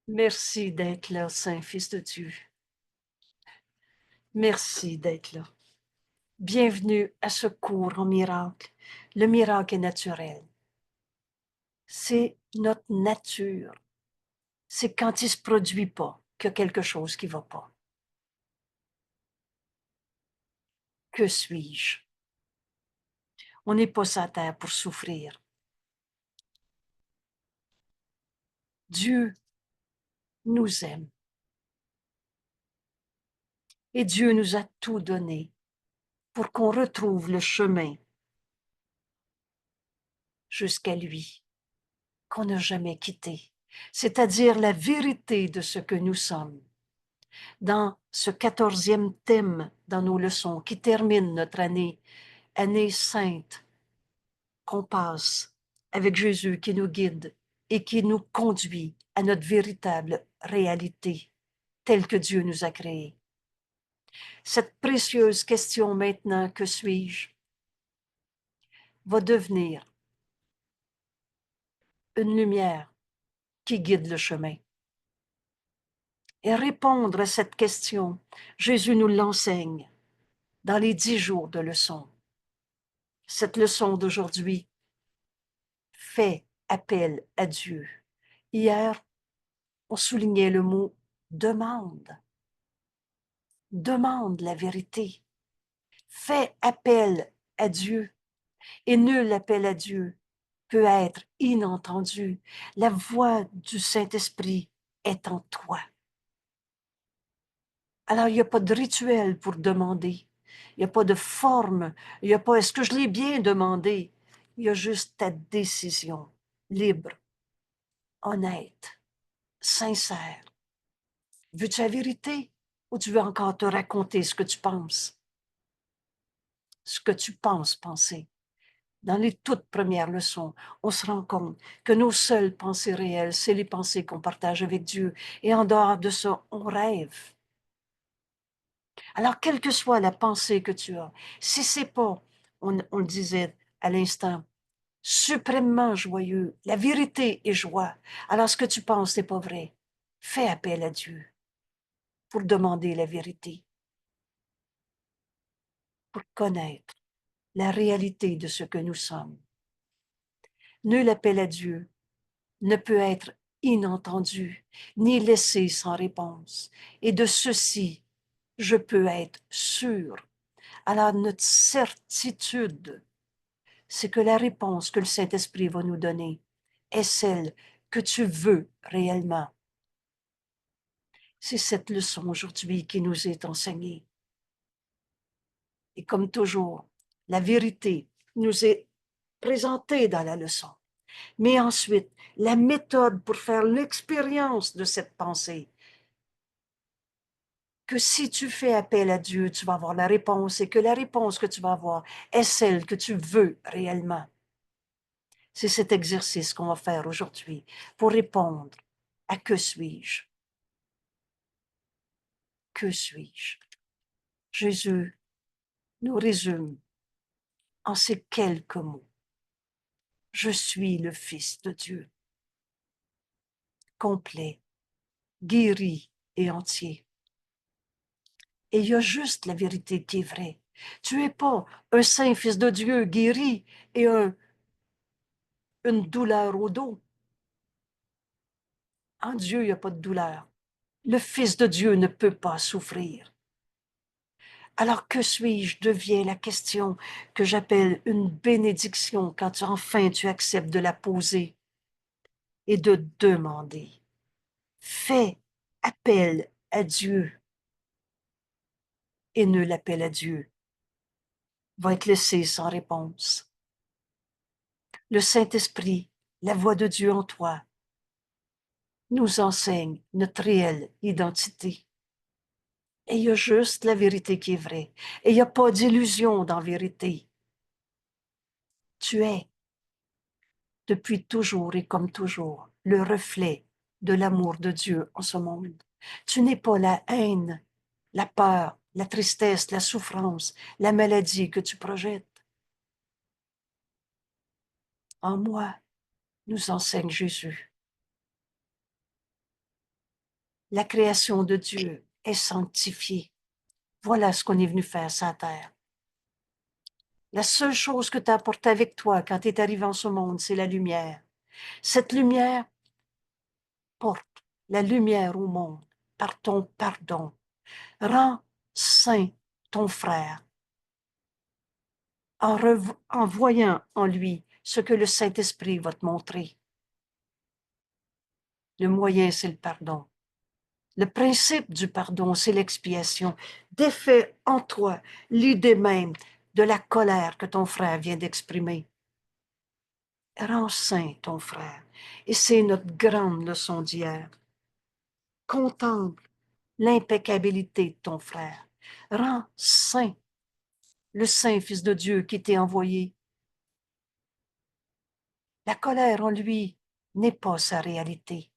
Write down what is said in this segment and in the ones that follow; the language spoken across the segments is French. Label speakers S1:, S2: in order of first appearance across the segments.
S1: Merci d'être là, Saint-Fils de Dieu. Merci d'être là. Bienvenue à ce cours en miracle. Le miracle est naturel. C'est notre nature. C'est quand il ne se produit pas qu'il y a quelque chose qui ne va pas. Que suis-je? On n'est pas sur la terre pour souffrir. Dieu nous aime. Et Dieu nous a tout donné pour qu'on retrouve le chemin jusqu'à lui, qu'on n'a jamais quitté, c'est-à-dire la vérité de ce que nous sommes. Dans ce 14e thème dans nos leçons qui termine notre année sainte qu'on passe avec Jésus qui nous guide et qui nous conduit à notre véritable réalité telle que Dieu nous a créée. Cette précieuse question maintenant, que suis-je, va devenir une lumière qui guide le chemin. Et répondre à cette question, Jésus nous l'enseigne dans les 10 jours de leçon. Cette leçon d'aujourd'hui fait appel à Dieu. Hier, on soulignait le mot demande. Demande la vérité. Fais appel à Dieu. Et nul appel à Dieu peut être inentendu. La voix du Saint-Esprit est en toi. Alors, il n'y a pas de rituel pour demander. Il n'y a pas de forme. Il n'y a pas est-ce que je l'ai bien demandé. Il y a juste ta décision libre, honnête, sincère. Veux-tu la vérité ou tu veux encore te raconter ce que tu penses? Ce que tu penses penser. Dans les toutes premières leçons, on se rend compte que nos seules pensées réelles, c'est les pensées qu'on partage avec Dieu. Et en dehors de ça, on rêve. Alors, quelle que soit la pensée que tu as, si c'est pas, on le disait à l'instant, suprêmement joyeux, la vérité est joie, alors ce que tu penses n'est pas vrai. Fais appel à Dieu pour demander la vérité, pour connaître la réalité de ce que nous sommes. Nul appel à Dieu ne peut être inentendu, ni laissé sans réponse. Et de ceci, je peux être sûr. Alors notre certitude, c'est que la réponse que le Saint-Esprit va nous donner est celle que tu veux réellement. C'est cette leçon aujourd'hui qui nous est enseignée. Et comme toujours, la vérité nous est présentée dans la leçon. Mais ensuite, la méthode pour faire l'expérience de cette pensée, que si tu fais appel à Dieu, tu vas avoir la réponse et que la réponse que tu vas avoir est celle que tu veux réellement. C'est cet exercice qu'on va faire aujourd'hui pour répondre à que suis-je? Que suis-je? Jésus nous résume en ces quelques mots. Je suis le Fils de Dieu, complet, guéri et entier. Et il y a juste la vérité qui est vraie. Tu n'es pas un saint Fils de Dieu guéri et une douleur au dos. En Dieu, il n'y a pas de douleur. Le Fils de Dieu ne peut pas souffrir. Alors que suis-je devient la question que j'appelle une bénédiction quand enfin tu acceptes de la poser et de demander. Fais appel à Dieu et ne l'appel à Dieu va être laissé sans réponse. Le Saint-Esprit, la voix de Dieu en toi, nous enseigne notre réelle identité. Et il y a juste la vérité qui est vraie. Et il n'y a pas d'illusion dans la vérité. Tu es, depuis toujours et comme toujours, le reflet de l'amour de Dieu en ce monde. Tu n'es pas la haine, la peur, la tristesse, la souffrance, la maladie que tu projettes. En moi, nous enseigne Jésus. La création de Dieu est sanctifiée. Voilà ce qu'on est venu faire sur la terre. La seule chose que tu as apportée avec toi quand tu es arrivé en ce monde, c'est la lumière. Cette lumière porte la lumière au monde par ton pardon. Rends saint ton frère en voyant en lui ce que le Saint-Esprit va te montrer. Le moyen, c'est le pardon. Le principe du pardon, c'est l'expiation. Défais en toi l'idée même de la colère que ton frère vient d'exprimer. Rends saint ton frère. Et c'est notre grande leçon d'hier. Contemple l'impeccabilité de ton frère. Rends saint le saint Fils de Dieu qui t'est envoyé. La colère en lui n'est pas sa réalité.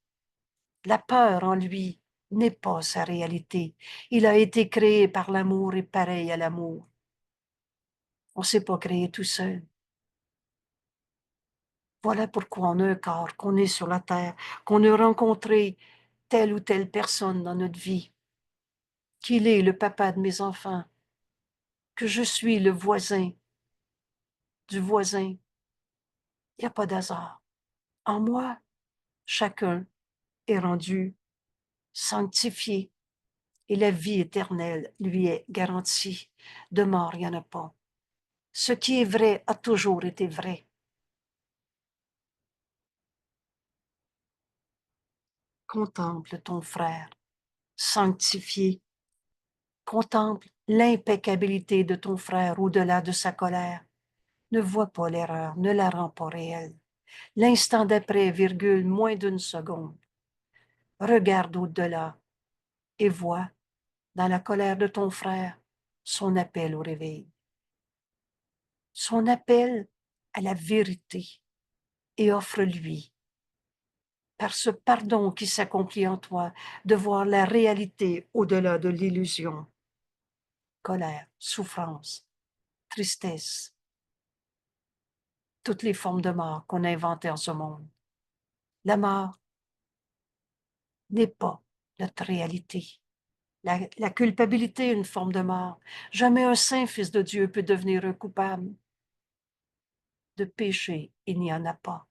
S1: La peur en lui n'est pas sa réalité. Il a été créé par l'amour et pareil à l'amour. On ne s'est pas créé tout seul. Voilà pourquoi on a un corps, qu'on est sur la terre, qu'on a rencontré telle ou telle personne dans notre vie, qu'il est le papa de mes enfants, que je suis le voisin du voisin. Il n'y a pas d'hasard. En moi, chacun est rendu sanctifié et la vie éternelle lui est garantie. De mort, il n'y en a pas. Ce qui est vrai a toujours été vrai. Contemple ton frère, sanctifié. Contemple l'impeccabilité de ton frère au-delà de sa colère. Ne vois pas l'erreur, ne la rends pas réelle. L'instant d'après, virgule, moins d'une seconde. Regarde au-delà et vois, dans la colère de ton frère, son appel au réveil. Son appel à la vérité et offre-lui, par ce pardon qui s'accomplit en toi, de voir la réalité au-delà de l'illusion. Colère, souffrance, tristesse, toutes les formes de mort qu'on a inventées en ce monde. La mort n'est pas notre réalité. La culpabilité est une forme de mort. Jamais un saint fils de Dieu peut devenir un coupable. De péché, il n'y en a pas.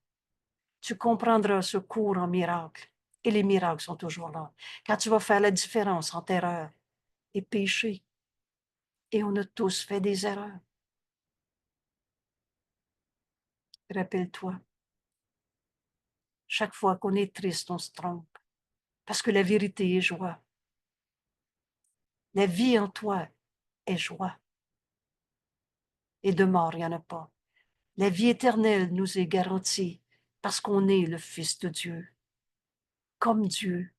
S1: Tu comprendras ce cours en miracle. Et les miracles sont toujours là. Quand tu vas faire la différence entre erreur et péché. Et on a tous fait des erreurs. Rappelle-toi, chaque fois qu'on est triste, on se trompe. Parce que la vérité est joie. La vie en toi est joie. Et de mort, il n'y en a pas. La vie éternelle nous est garantie parce qu'on est le Fils de Dieu. Comme Dieu,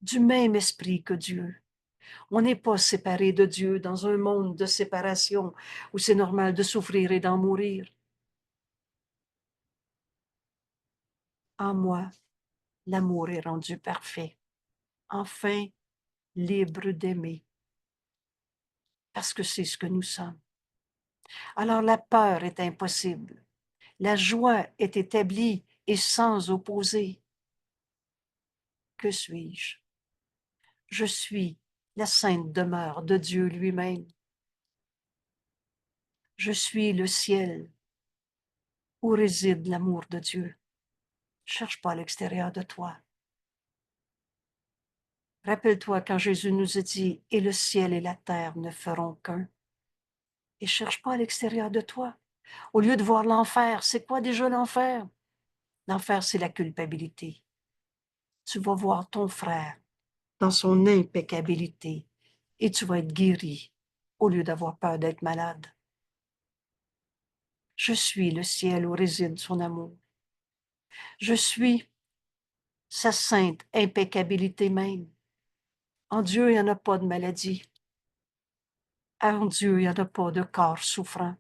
S1: du même esprit que Dieu. On n'est pas séparé de Dieu dans un monde de séparation où c'est normal de souffrir et d'en mourir. En moi, l'amour est rendu parfait. Enfin, libre d'aimer. Parce que c'est ce que nous sommes. Alors la peur est impossible. La joie est établie et sans opposé. Que suis-je? Je suis la sainte demeure de Dieu lui-même. Je suis le ciel où réside l'amour de Dieu. Cherche pas à l'extérieur de toi. Rappelle-toi quand Jésus nous a dit « Et le ciel et la terre ne feront qu'un ». Et cherche pas à l'extérieur de toi. Au lieu de voir l'enfer, c'est quoi déjà l'enfer? L'enfer, c'est la culpabilité. Tu vas voir ton frère dans son impeccabilité et tu vas être guéri au lieu d'avoir peur d'être malade. Je suis le ciel où réside son amour. Je suis sa sainte impeccabilité même. En Dieu, il n'y en a pas de maladie. En Dieu, il n'y en a pas de corps souffrant.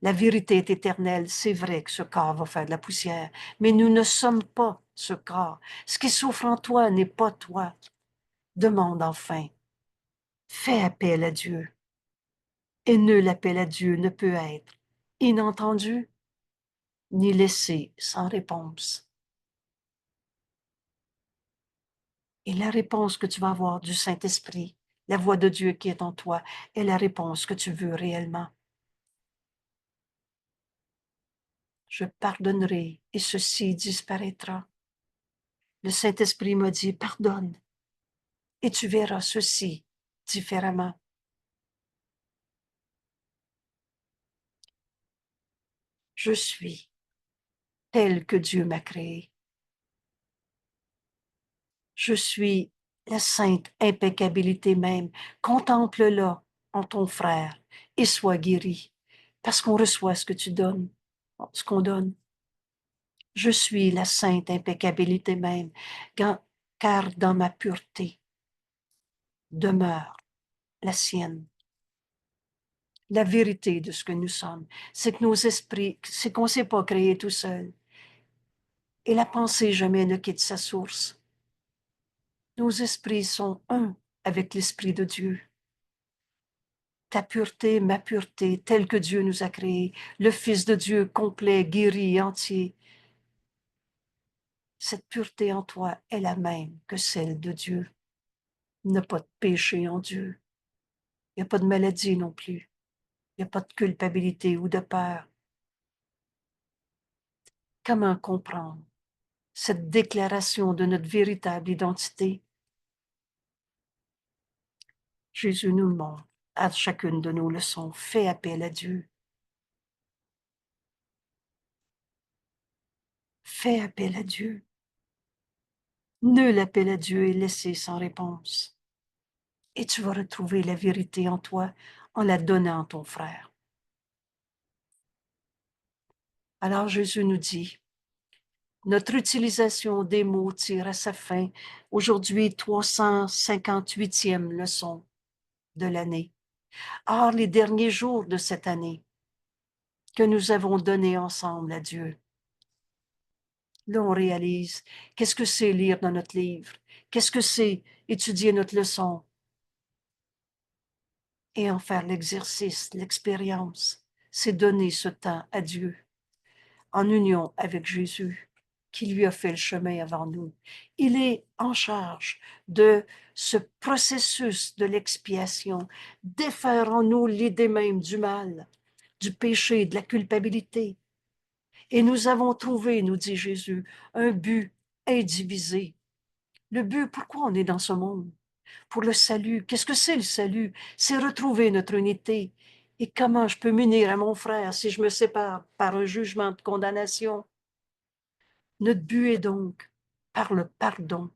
S1: La vérité est éternelle. C'est vrai que ce corps va faire de la poussière, mais nous ne sommes pas ce corps. Ce qui souffre en toi n'est pas toi. Demande enfin. Fais appel à Dieu. Et nul appel à Dieu ne peut être inentendu ni laissé sans réponse. Et la réponse que tu vas avoir du Saint-Esprit, la voix de Dieu qui est en toi, est la réponse que tu veux réellement. Je pardonnerai et ceci disparaîtra. Le Saint-Esprit m'a dit, pardonne et tu verras ceci différemment. Je suis tel que Dieu m'a créé. Je suis la sainte impeccabilité même. Contemple-la en ton frère et sois guéri, parce qu'on reçoit ce que tu donnes, ce qu'on donne. Je suis la sainte impeccabilité même, car dans ma pureté demeure la sienne. La vérité de ce que nous sommes, c'est que nos esprits, c'est qu'on ne s'est pas créé tout seul. Et la pensée jamais ne quitte sa source. Nos esprits sont un avec l'Esprit de Dieu. Ta pureté, ma pureté, telle que Dieu nous a créés, le Fils de Dieu complet, guéri, entier. Cette pureté en toi est la même que celle de Dieu. Il n'y a pas de péché en Dieu. Il n'y a pas de maladie non plus. Il n'y a pas de culpabilité ou de peur. Comment comprendre cette déclaration de notre véritable identité? Jésus nous le montre à chacune de nos leçons. Fais appel à Dieu. Fais appel à Dieu. Nul appel à Dieu est laissé sans réponse. Et tu vas retrouver la vérité en toi en la donnant à ton frère. Alors Jésus nous dit, notre utilisation des mots tire à sa fin. Aujourd'hui, 358e leçon de l'année. Or, les derniers jours de cette année que nous avons donnés ensemble à Dieu. Là, on réalise qu'est-ce que c'est lire dans notre livre, qu'est-ce que c'est étudier notre leçon et en faire l'exercice, l'expérience. C'est donner ce temps à Dieu en union avec Jésus qui lui a fait le chemin avant nous. Il est en charge de ce processus de l'expiation, défaire en nous l'idée même du mal, du péché, de la culpabilité. Et nous avons trouvé, nous dit Jésus, un but indivisé. Le but, pourquoi on est dans ce monde? Pour le salut. Qu'est-ce que c'est le salut? C'est retrouver notre unité. Et comment je peux m'unir à mon frère si je me sépare par un jugement de condamnation? Notre but est donc, par le pardon,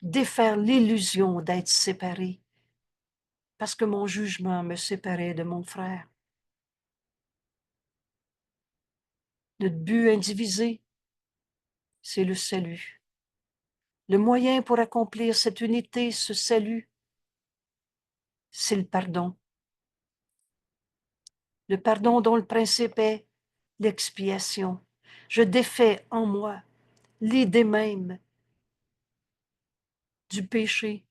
S1: défaire l'illusion d'être séparé, parce que mon jugement me séparait de mon frère. Notre but indivisé, c'est le salut. Le moyen pour accomplir cette unité, ce salut, c'est le pardon. Le pardon dont le principe est l'expiation. Je défais en moi l'idée même du péché,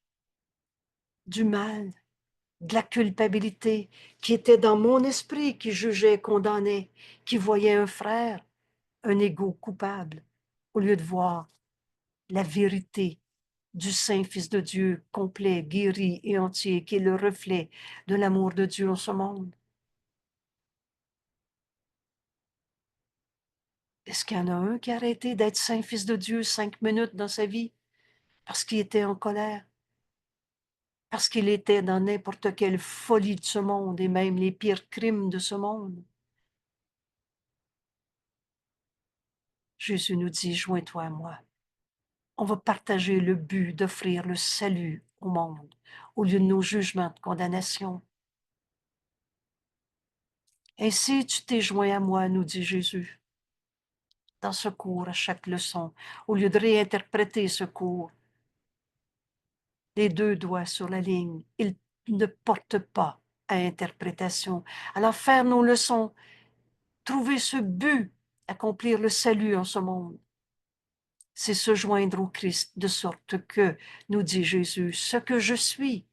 S1: du mal, de la culpabilité qui était dans mon esprit, qui jugeait, condamnait, qui voyait un frère, un égo coupable, au lieu de voir la vérité du Saint Fils de Dieu, complet, guéri et entier, qui est le reflet de l'amour de Dieu en ce monde. Est-ce qu'il y en a un qui a arrêté d'être Saint Fils de Dieu 5 minutes dans sa vie parce qu'il était en colère, parce qu'il était dans n'importe quelle folie de ce monde et même les pires crimes de ce monde? Jésus nous dit, joins-toi à moi. On va partager le but d'offrir le salut au monde au lieu de nos jugements de condamnation. Ainsi, tu t'es joint à moi, nous dit Jésus, dans ce cours à chaque leçon, au lieu de réinterpréter ce cours. Les deux doigts sur la ligne, ils ne portent pas à interprétation. Alors, faire nos leçons, trouver ce but, accomplir le salut en ce monde, c'est se joindre au Christ, de sorte que, nous dit Jésus, ce que je suis,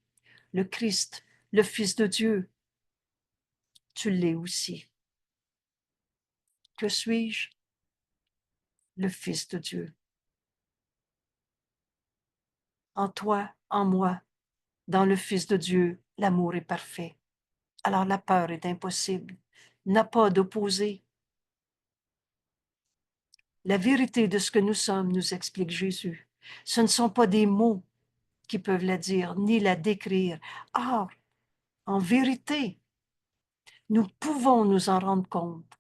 S1: le Christ, le Fils de Dieu, tu l'es aussi. Que suis-je? Le Fils de Dieu. En toi, en moi, dans le Fils de Dieu, l'amour est parfait. Alors la peur est impossible, n'a pas d'opposé. La vérité de ce que nous sommes, nous explique Jésus. Ce ne sont pas des mots qui peuvent la dire, ni la décrire. Or, en vérité, nous pouvons nous en rendre compte.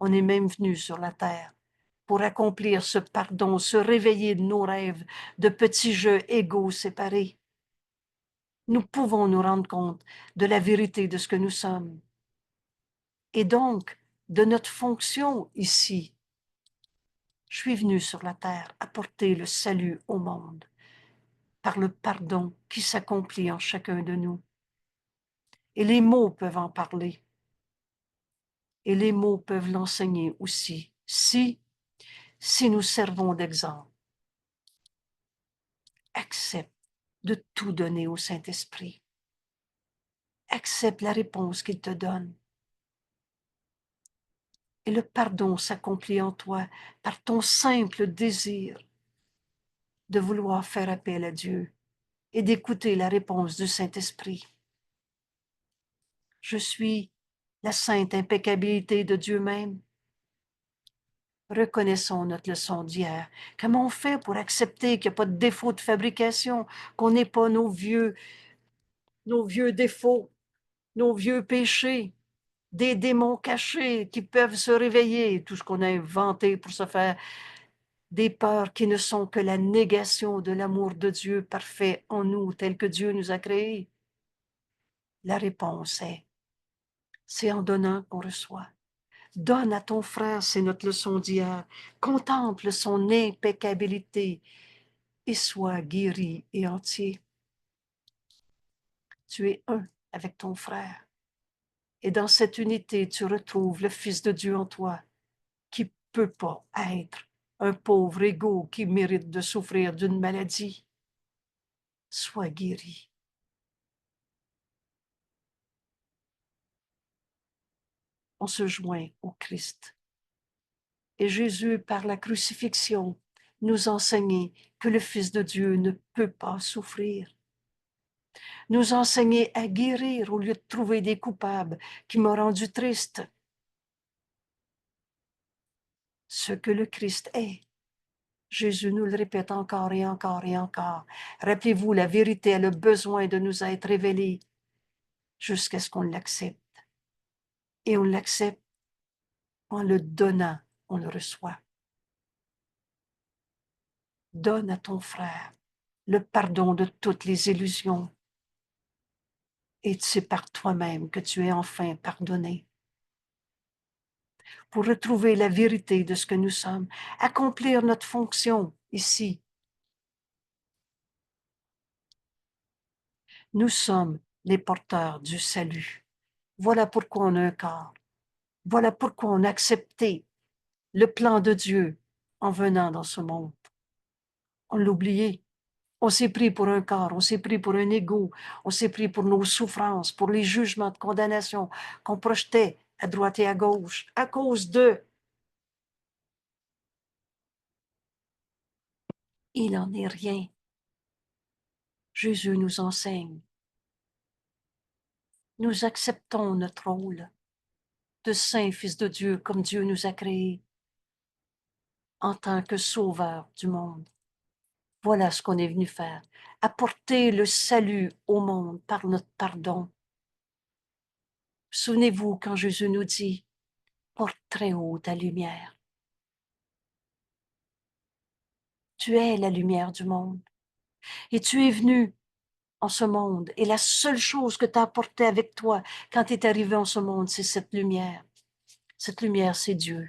S1: On est même venu sur la terre pour accomplir ce pardon, se réveiller de nos rêves, de petits jeux égaux séparés. Nous pouvons nous rendre compte de la vérité de ce que nous sommes et donc de notre fonction ici. Je suis venu sur la terre apporter le salut au monde par le pardon qui s'accomplit en chacun de nous. Et les mots peuvent en parler. Et les mots peuvent l'enseigner aussi, si nous servons d'exemple. Accepte de tout donner au Saint-Esprit. Accepte la réponse qu'il te donne. Et le pardon s'accomplit en toi par ton simple désir de vouloir faire appel à Dieu et d'écouter la réponse du Saint-Esprit. Je suis la sainte impeccabilité de Dieu même. Reconnaissons notre leçon d'hier. Comment on fait pour accepter qu'il n'y a pas de défaut de fabrication, qu'on n'ait pas nos vieux défauts, nos vieux péchés, des démons cachés qui peuvent se réveiller, tout ce qu'on a inventé pour se faire des peurs qui ne sont que la négation de l'amour de Dieu parfait en nous, tel que Dieu nous a créés? La réponse est, c'est en donnant qu'on reçoit. Donne à ton frère, c'est notre leçon d'hier. Contemple son impeccabilité et sois guéri et entier. Tu es un avec ton frère. Et dans cette unité, tu retrouves le Fils de Dieu en toi, qui ne peut pas être un pauvre égo qui mérite de souffrir d'une maladie. Sois guéri. On se joint au Christ. Et Jésus, par la crucifixion, nous enseignait que le Fils de Dieu ne peut pas souffrir. Nous enseigner à guérir au lieu de trouver des coupables qui m'ont rendu triste. Ce que le Christ est. Jésus nous le répète encore et encore et encore. Rappelez-vous, la vérité a le besoin de nous être révélée jusqu'à ce qu'on l'accepte. Et on l'accepte en le donnant, on le reçoit. Donne à ton frère le pardon de toutes les illusions. Et c'est par toi-même que tu es enfin pardonné. Pour retrouver la vérité de ce que nous sommes, accomplir notre fonction ici. Nous sommes les porteurs du salut. Voilà pourquoi on a un corps. Voilà pourquoi on a accepté le plan de Dieu en venant dans ce monde. On l'a oublié. On s'est pris pour un corps, on s'est pris pour un ego, on s'est pris pour nos souffrances, pour les jugements de condamnation qu'on projetait à droite et à gauche, à cause de. Il n'en est rien. Jésus nous enseigne. Nous acceptons notre rôle de saint Fils de Dieu comme Dieu nous a créés en tant que sauveur du monde. Voilà ce qu'on est venu faire, apporter le salut au monde par notre pardon. Souvenez-vous quand Jésus nous dit, porte très haut ta lumière. Tu es la lumière du monde et tu es venu en ce monde et la seule chose que tu as apportée avec toi quand tu es arrivé en ce monde, c'est cette lumière. Cette lumière, c'est Dieu.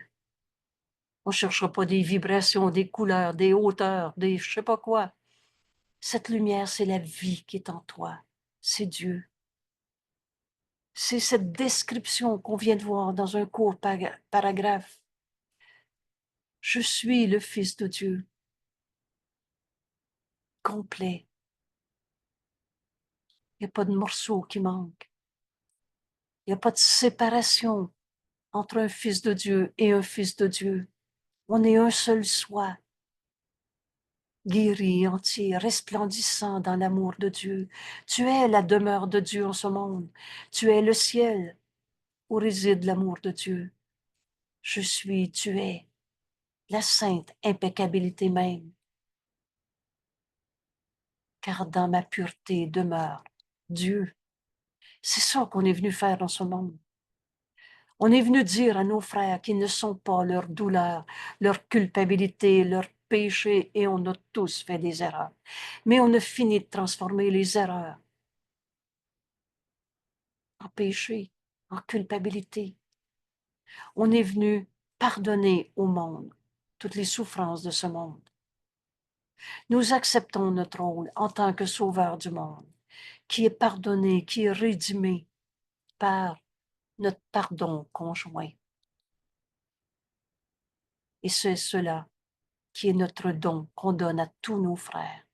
S1: On ne cherchera pas des vibrations, des couleurs, des hauteurs, des je sais pas quoi. Cette lumière, c'est la vie qui est en toi. C'est Dieu. C'est cette description qu'on vient de voir dans un court paragraphe. Je suis le Fils de Dieu, complet. Il n'y a pas de morceau qui manque. Il n'y a pas de séparation entre un Fils de Dieu et un Fils de Dieu. On est un seul soi. guéri, entier, resplendissant dans l'amour de Dieu. Tu es la demeure de Dieu en ce monde. Tu es le ciel où réside l'amour de Dieu. Je suis, tu es, la sainte impeccabilité même. Car dans ma pureté demeure Dieu. C'est ça qu'on est venu faire dans ce monde. On est venu dire à nos frères qu'ils ne sont pas leur douleur, leur culpabilité, leur péché, et on a tous fait des erreurs. Mais on a fini de transformer les erreurs en péché, en culpabilité. On est venu pardonner au monde toutes les souffrances de ce monde. Nous acceptons notre rôle en tant que sauveur du monde, qui est pardonné, qui est rédimé par notre pardon conjoint. Et c'est cela qui est notre don qu'on donne à tous nos frères.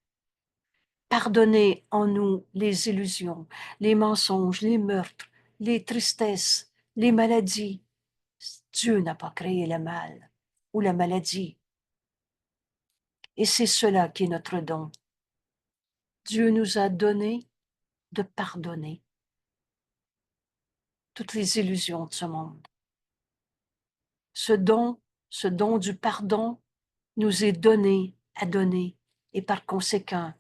S1: Pardonnez en nous les illusions, les mensonges, les meurtres, les tristesses, les maladies. Dieu n'a pas créé le mal ou la maladie. Et c'est cela qui est notre don. Dieu nous a donné de pardonner toutes les illusions de ce monde. Ce don du pardon nous est donné à donner et par conséquent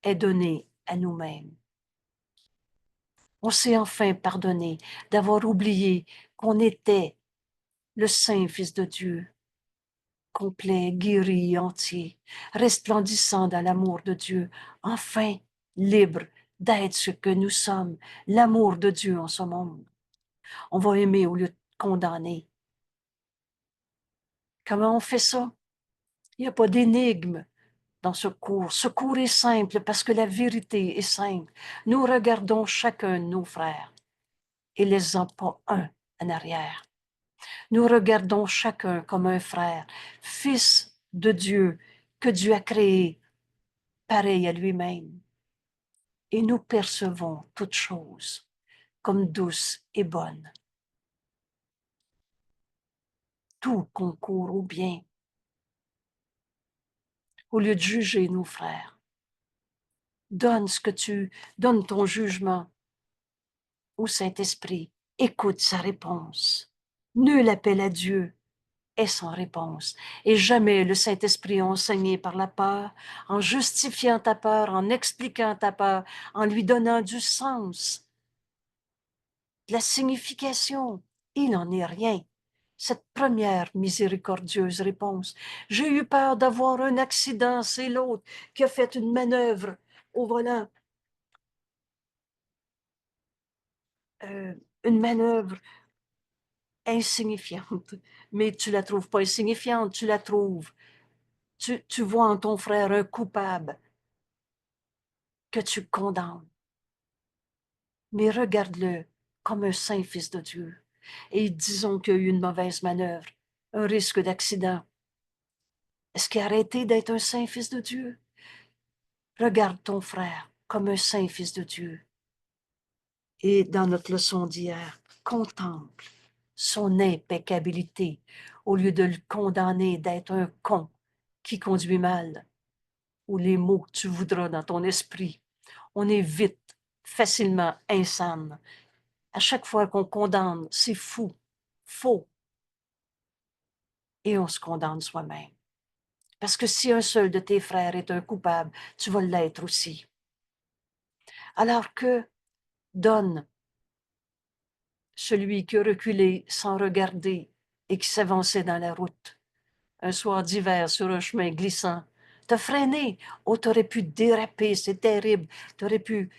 S1: est donné à nous-mêmes. On s'est enfin pardonné d'avoir oublié qu'on était le Saint Fils de Dieu, complet, guéri, entier, resplendissant dans l'amour de Dieu, enfin libre d'être ce que nous sommes, l'amour de Dieu en ce monde. On va aimer au lieu de condamner. Comment on fait ça? Il n'y a pas d'énigme dans ce cours. Ce cours est simple parce que la vérité est simple. Nous regardons chacun de nos frères et laissons pas un en arrière. Nous regardons chacun comme un frère, fils de Dieu, que Dieu a créé, pareil à lui-même. Et nous percevons toutes choses comme douces et bonnes. Tout concourt au bien. Au lieu de juger nos frères, donne ton jugement au Saint-Esprit. Écoute sa réponse. Nul appel à Dieu est sans réponse. Et jamais le Saint-Esprit enseigné par la peur, en justifiant ta peur, en expliquant ta peur, en lui donnant du sens, de la signification. Il n'en est rien. Cette première miséricordieuse réponse. J'ai eu peur d'avoir un accident, c'est l'autre qui a fait une manœuvre au volant. Une manœuvre insignifiante. Mais tu la trouves pas insignifiante, tu la trouves. Tu vois en ton frère un coupable que tu condamnes. Mais regarde-le comme un saint fils de Dieu. Et disons qu'il y a eu une mauvaise manœuvre, un risque d'accident. Est-ce qu'il a arrêté d'être un saint fils de Dieu? Regarde ton frère comme un saint fils de Dieu. Et dans notre leçon d'hier, contemple son impeccabilité au lieu de le condamner d'être un con qui conduit mal, ou les mots que tu voudras dans ton esprit. On est vite, facilement insane. À chaque fois qu'on condamne, c'est fou, faux, et on se condamne soi-même. Parce que si un seul de tes frères est un coupable, tu vas l'être aussi. Alors que donne celui qui a reculé sans regarder et qui s'avançait dans la route, un soir d'hiver sur un chemin glissant, t'as freiné, oh, t'aurais pu déraper, c'est terrible, t'aurais pu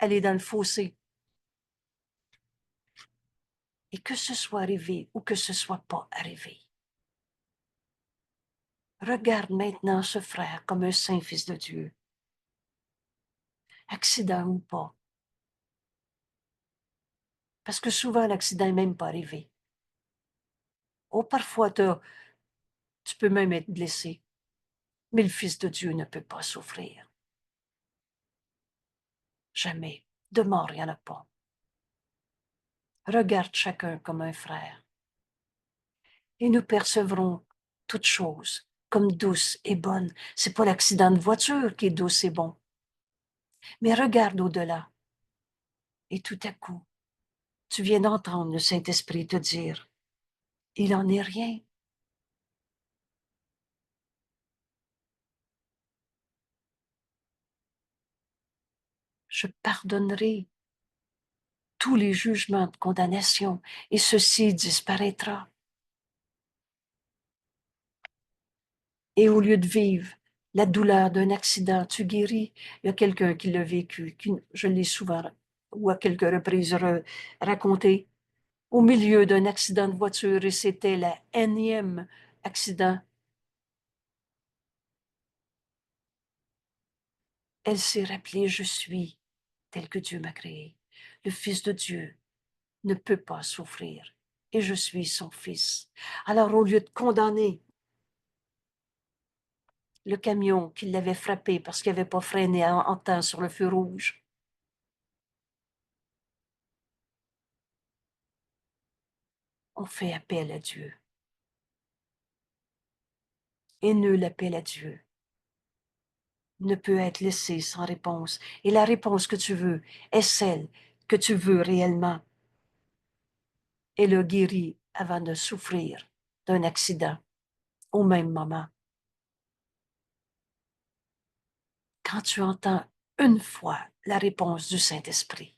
S1: aller dans le fossé. Et que ce soit arrivé ou que ce soit pas arrivé, regarde maintenant ce frère comme un saint fils de Dieu. Accident ou pas. Parce que souvent, l'accident n'est même pas arrivé. Oh, parfois, tu peux même être blessé. Mais le Fils de Dieu ne peut pas souffrir. Jamais. De mort, il n'y en a pas. Regarde chacun comme un frère. Et nous percevrons toutes choses comme douce et bonne. C'est pas l'accident de voiture qui est douce et bon. Mais regarde au-delà. Et tout à coup, tu viens d'entendre le Saint-Esprit te dire, il en est rien. Je pardonnerai tous les jugements de condamnation et ceci disparaîtra. Et au lieu de vivre la douleur d'un accident, tu guéris. Il y a quelqu'un qui l'a vécu, je l'ai souvent ou à quelques reprises raconté, au milieu d'un accident de voiture et c'était la énième accident. Elle s'est rappelée, je suis tel que Dieu m'a créé. Le Fils de Dieu ne peut pas souffrir et je suis son fils. Alors au lieu de condamner le camion qui l'avait frappé parce qu'il n'avait pas freiné en temps sur le feu rouge, on fait appel à Dieu. Et nul appel à Dieu ne peut être laissé sans réponse. Et la réponse que tu veux est celle que tu veux réellement. Et le guérit avant de souffrir d'un accident au même moment. Quand tu entends une fois la réponse du Saint-Esprit,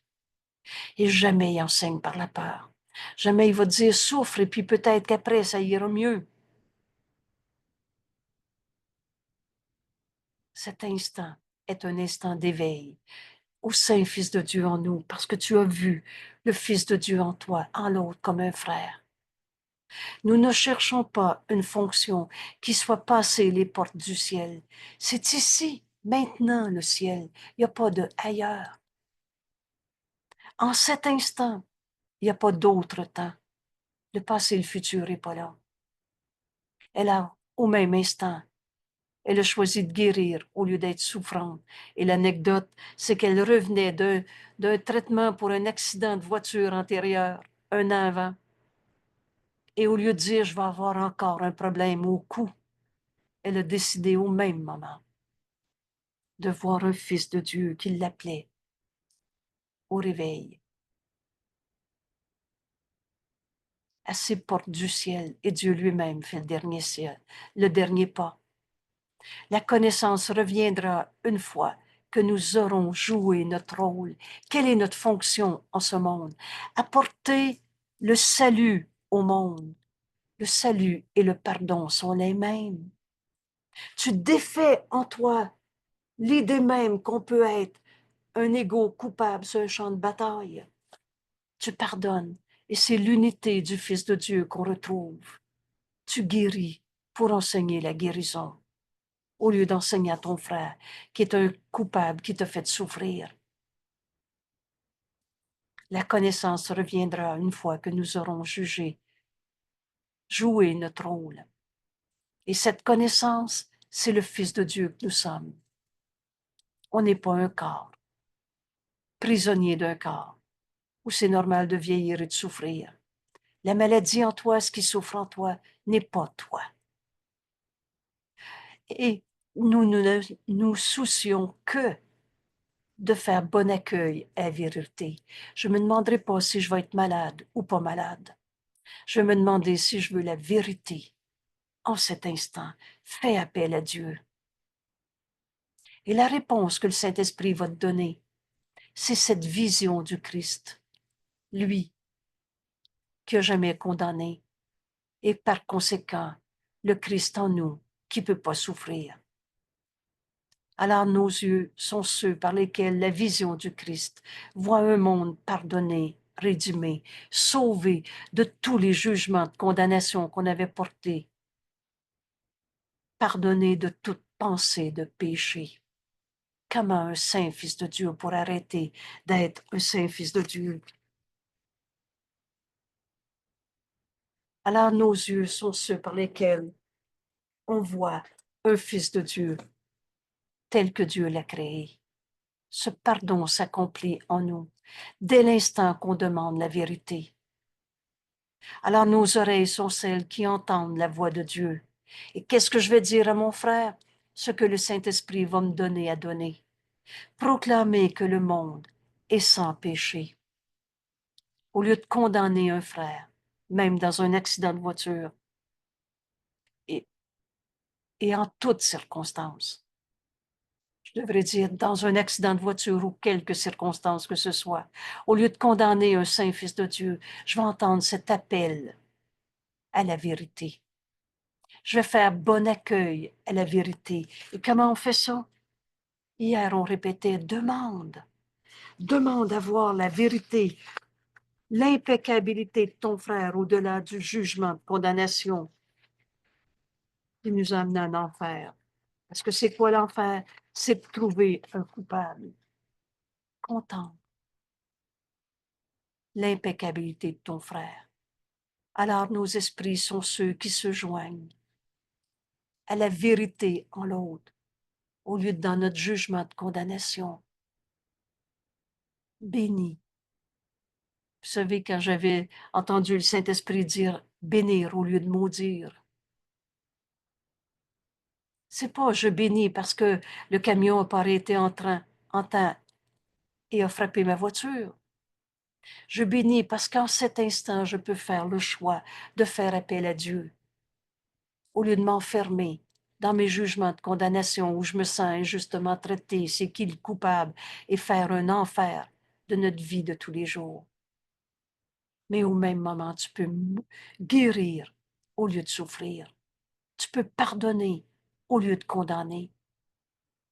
S1: et jamais il enseigne par la peur, jamais il va te dire souffre et puis peut-être qu'après ça ira mieux. Cet instant est un instant d'éveil au Saint-Fils de Dieu en nous, parce que tu as vu le Fils de Dieu en toi, en l'autre comme un frère. Nous ne cherchons pas une fonction qui soit passée les portes du ciel. C'est ici, maintenant, le ciel. Il n'y a pas de ailleurs. En cet instant, il n'y a pas d'autre temps. Le passé et le futur n'est pas là. Elle a, au même instant, elle a choisi de guérir au lieu d'être souffrante. Et l'anecdote, c'est qu'elle revenait d'un traitement pour un accident de voiture antérieur, un an avant. Et au lieu de dire, je vais avoir encore un problème au cou, elle a décidé au même moment de voir un fils de Dieu qui l'appelait au réveil, à ses portes du ciel, et Dieu lui-même fait le dernier pas. La connaissance reviendra une fois que nous aurons joué notre rôle. Quelle est notre fonction en ce monde? Apporter le salut au monde. Le salut et le pardon sont les mêmes. Tu défais en toi l'idée même qu'on peut être un ego coupable sur un champ de bataille. Tu pardonnes et c'est l'unité du Fils de Dieu qu'on retrouve. Tu guéris pour enseigner la guérison au lieu d'enseigner à ton frère qui est un coupable qui t'a fait souffrir. La connaissance reviendra une fois que nous aurons jugé, joué notre rôle. Et cette connaissance, c'est le Fils de Dieu que nous sommes. On n'est pas un corps, prisonnier d'un corps, où c'est normal de vieillir et de souffrir. La maladie en toi, ce qui souffre en toi, n'est pas toi. Et nous ne nous soucions que de faire bon accueil à la vérité. Je ne me demanderai pas si je vais être malade ou pas malade. Je vais me demander si je veux la vérité. En cet instant, fais appel à Dieu. Et la réponse que le Saint-Esprit va te donner, c'est cette vision du Christ, lui qui n'a jamais condamné, et par conséquent, le Christ en nous qui ne peut pas souffrir. Alors nos yeux sont ceux par lesquels la vision du Christ voit un monde pardonné, rédimé, sauvé de tous les jugements de condamnation qu'on avait portés, pardonné de toute pensée de péché. Comment un saint fils de Dieu pourrait arrêter d'être un saint fils de Dieu? Alors nos yeux sont ceux par lesquels on voit un fils de Dieu tel que Dieu l'a créé. Ce pardon s'accomplit en nous dès l'instant qu'on demande la vérité. Alors nos oreilles sont celles qui entendent la voix de Dieu Et qu'est-ce que je vais dire à mon frère? Ce que le Saint-Esprit va me donner à donner. Proclamer que le monde est sans péché. Au lieu de condamner un frère, même dans un accident de voiture, et, et en toutes circonstances. Je devrais dire dans un accident de voiture ou quelques circonstances que ce soit. Au lieu de condamner un saint fils de Dieu, je vais entendre cet appel à la vérité. Je vais faire bon accueil à la vérité. Et comment on fait ça? Hier, on répétait, demande. Demande à voir la vérité, l'impeccabilité de ton frère au-delà du jugement, de condamnation qui nous a amenés en enfer. Parce que c'est quoi l'enfer? C'est de trouver un coupable. Content. L'impeccabilité de ton frère. Alors nos esprits sont ceux qui se joignent à la vérité en l'autre, au lieu de dans notre jugement de condamnation. Béni. Vous savez, quand j'avais entendu le Saint-Esprit dire bénir au lieu de maudire, c'est pas je bénis parce que le camion n'a pas arrêté en temps et a frappé ma voiture. Je bénis parce qu'en cet instant, je peux faire le choix de faire appel à Dieu au lieu de m'enfermer dans mes jugements de condamnation où je me sens injustement traité, c'est qui le coupable, et faire un enfer de notre vie de tous les jours. Mais au même moment, tu peux guérir au lieu de souffrir. Tu peux pardonner au lieu de condamner.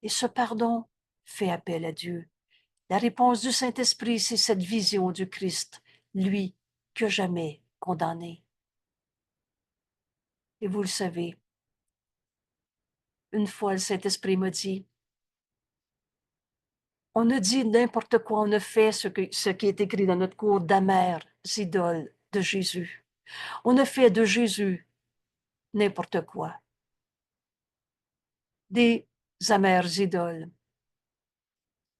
S1: Et ce pardon fait appel à Dieu. La réponse du Saint-Esprit, c'est cette vision du Christ, lui que jamais condamné. Et vous le savez, une fois le Saint-Esprit m'a dit, on a dit n'importe quoi, on a fait ce qui est écrit dans notre cours d'amères idoles de Jésus. On a fait de Jésus n'importe quoi. Des amères idoles.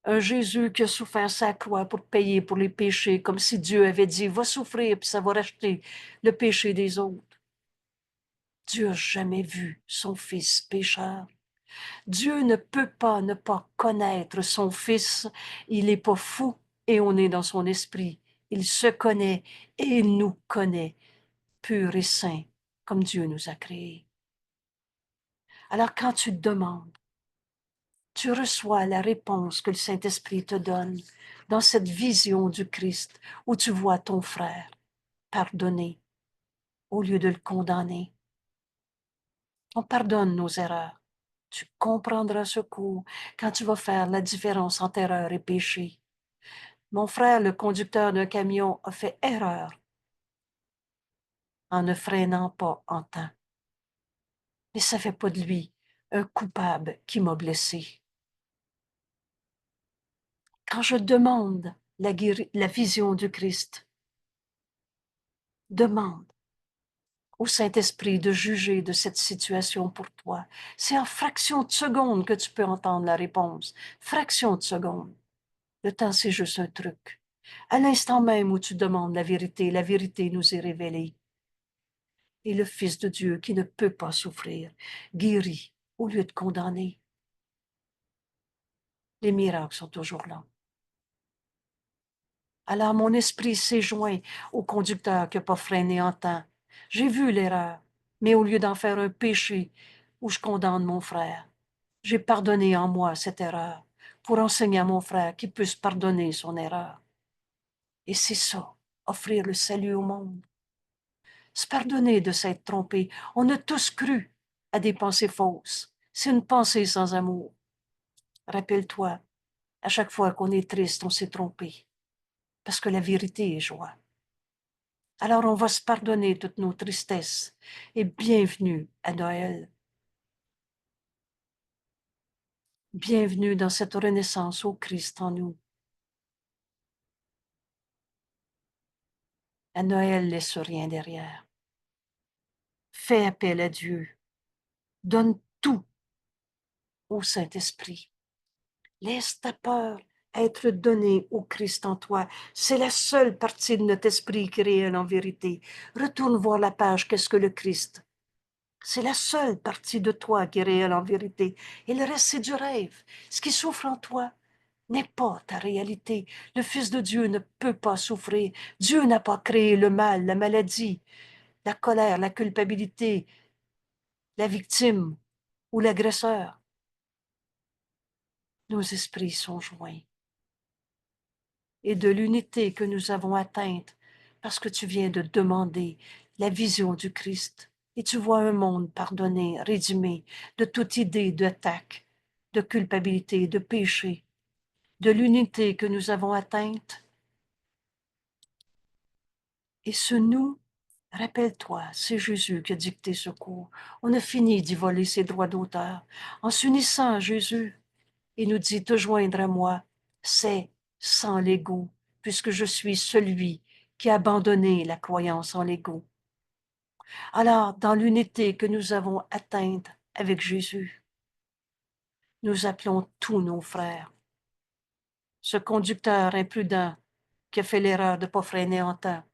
S1: Un Jésus qui a souffert sa croix pour payer pour les péchés, comme si Dieu avait dit, va souffrir, puis ça va racheter le péché des autres. Dieu n'a jamais vu son fils pécheur. Dieu ne peut pas ne pas connaître son fils. Il n'est pas fou et on est dans son esprit. Il se connaît et il nous connaît, pur et saint, comme Dieu nous a créés. Alors quand tu demandes, tu reçois la réponse que le Saint-Esprit te donne dans cette vision du Christ où tu vois ton frère pardonner au lieu de le condamner. On pardonne nos erreurs. Tu comprendras ce coup quand tu vas faire la différence entre erreur et péché. Mon frère, le conducteur d'un camion, a fait erreur en ne freinant pas en temps. Mais ça ne fait pas de lui un coupable qui m'a blessé. Quand je demande la vision du Christ, demande au Saint-Esprit de juger de cette situation pour toi. C'est en fraction de seconde que tu peux entendre la réponse. Fraction de seconde. Le temps, c'est juste un truc. À l'instant même où tu demandes la vérité nous est révélée. Et le Fils de Dieu qui ne peut pas souffrir, guérit au lieu de condamner. Les miracles sont toujours là. Alors mon esprit s'est joint au conducteur qui n'a pas freiné en temps. J'ai vu l'erreur, mais au lieu d'en faire un péché où je condamne mon frère, j'ai pardonné en moi cette erreur pour enseigner à mon frère qu'il puisse pardonner son erreur. Et c'est ça, offrir le salut au monde. Se pardonner de s'être trompé. On a tous cru à des pensées fausses. C'est une pensée sans amour. Rappelle-toi, à chaque fois qu'on est triste, on s'est trompé. Parce que la vérité est joie. Alors on va se pardonner toutes nos tristesses. Et bienvenue à Noël. Bienvenue dans cette renaissance au Christ en nous. À Noël, laisse rien derrière. Fais appel à Dieu. Donne tout au Saint-Esprit. Laisse ta peur être donnée au Christ en toi. C'est la seule partie de notre esprit qui est réelle en vérité. Retourne voir la page. Qu'est-ce que le Christ? C'est la seule partie de toi qui est réelle en vérité. Et le reste, c'est du rêve. Ce qui souffre en toi n'est pas ta réalité. Le Fils de Dieu ne peut pas souffrir. Dieu n'a pas créé le mal, la maladie, la colère, la culpabilité, la victime ou l'agresseur. Nos esprits sont joints. Et de l'unité que nous avons atteinte, parce que tu viens de demander la vision du Christ, et tu vois un monde pardonné, rédimé de toute idée d'attaque, de culpabilité, de péché, de l'unité que nous avons atteinte. Et ce nous, rappelle-toi, c'est Jésus qui a dicté ce cours. On a fini d'y voler ses droits d'auteur. En s'unissant à Jésus, il nous dit, te joindre à moi, c'est sans l'ego, puisque je suis celui qui a abandonné la croyance en l'ego. Alors, dans l'unité que nous avons atteinte avec Jésus, nous appelons tous nos frères. Ce conducteur imprudent qui a fait l'erreur de ne pas freiner en temps,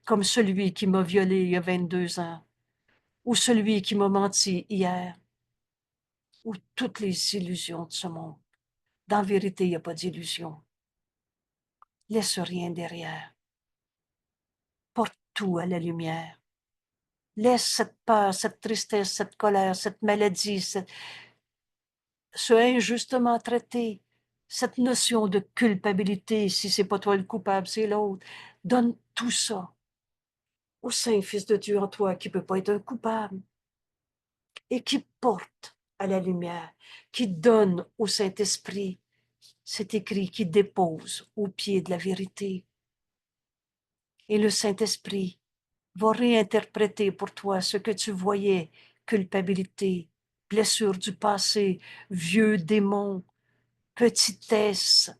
S1: comme celui qui m'a violé il y a 22 ans, ou celui qui m'a menti hier, ou toutes les illusions de ce monde. Dans la vérité, il n'y a pas d'illusion. Laisse rien derrière. Porte tout à la lumière. Laisse cette peur, cette tristesse, cette colère, cette maladie, ce injustement traité, cette notion de culpabilité, si c'est pas toi le coupable, c'est l'autre. Donne tout ça au Saint-Fils de Dieu en toi qui peut pas être un coupable et qui porte à la lumière, qui donne au Saint-Esprit, c'est écrit, qui dépose au pied de la vérité. Et le Saint-Esprit va réinterpréter pour toi ce que tu voyais, culpabilité, blessure du passé, vieux démon, petitesse,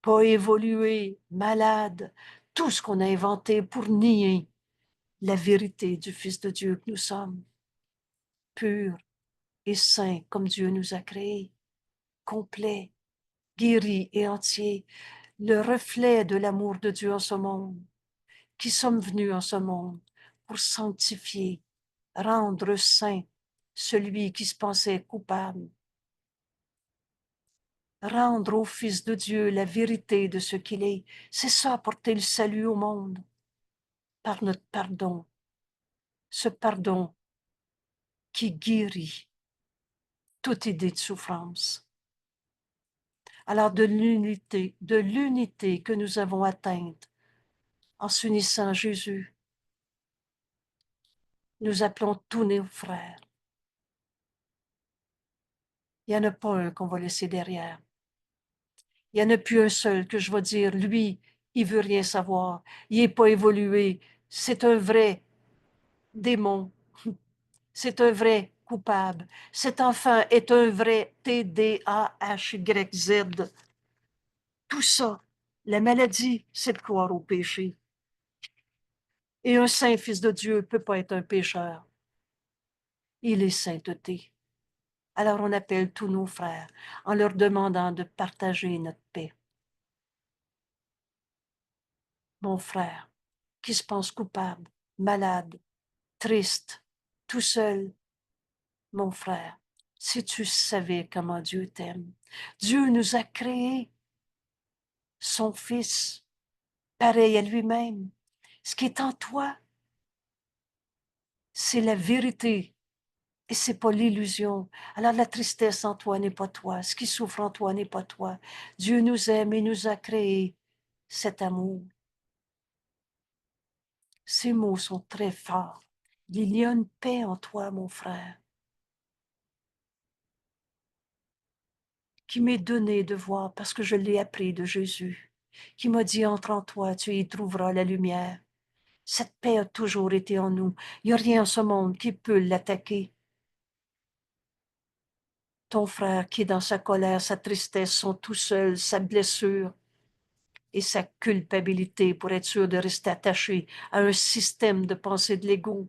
S1: pas évolué, malade, tout ce qu'on a inventé pour nier la vérité du Fils de Dieu que nous sommes, purs et saints comme Dieu nous a créés, complets, guéris et entiers, le reflet de l'amour de Dieu en ce monde, qui sommes venus en ce monde pour sanctifier, rendre saint celui qui se pensait coupable, rendre au Fils de Dieu la vérité de ce qu'il est. C'est ça, apporter le salut au monde par notre pardon, ce pardon qui guérit toute idée de souffrance. Alors de l'unité que nous avons atteinte en s'unissant à Jésus, nous appelons tous nos frères. Il n'y en a pas un qu'on va laisser derrière. Il n'y en a plus un seul que je vais dire, lui, il veut rien savoir, il n'est pas évolué, c'est un vrai démon, c'est un vrai coupable. Cet enfant est un vrai TDAHYZ. Tout ça, la maladie, c'est de croire au péché. Et un saint fils de Dieu ne peut pas être un pécheur. Il est sainteté. Alors on appelle tous nos frères en leur demandant de partager notre paix. Mon frère, qui se pense coupable, malade, triste, tout seul, mon frère, si tu savais comment Dieu t'aime. Dieu nous a créés, son Fils, pareil à lui-même. Ce qui est en toi, c'est la vérité et c'est pas l'illusion. Alors la tristesse en toi n'est pas toi, ce qui souffre en toi n'est pas toi. Dieu nous aime et nous a créés cet amour. Ces mots sont très forts. Il y a une paix en toi, mon frère, qui m'est donnée de voir parce que je l'ai appris de Jésus, qui m'a dit, entre en toi, tu y trouveras la lumière. Cette paix a toujours été en nous. Il n'y a rien en ce monde qui peut l'attaquer. Ton frère qui, dans sa colère, sa tristesse, son tout seul, sa blessure et sa culpabilité pour être sûr de rester attaché à un système de pensée de l'ego.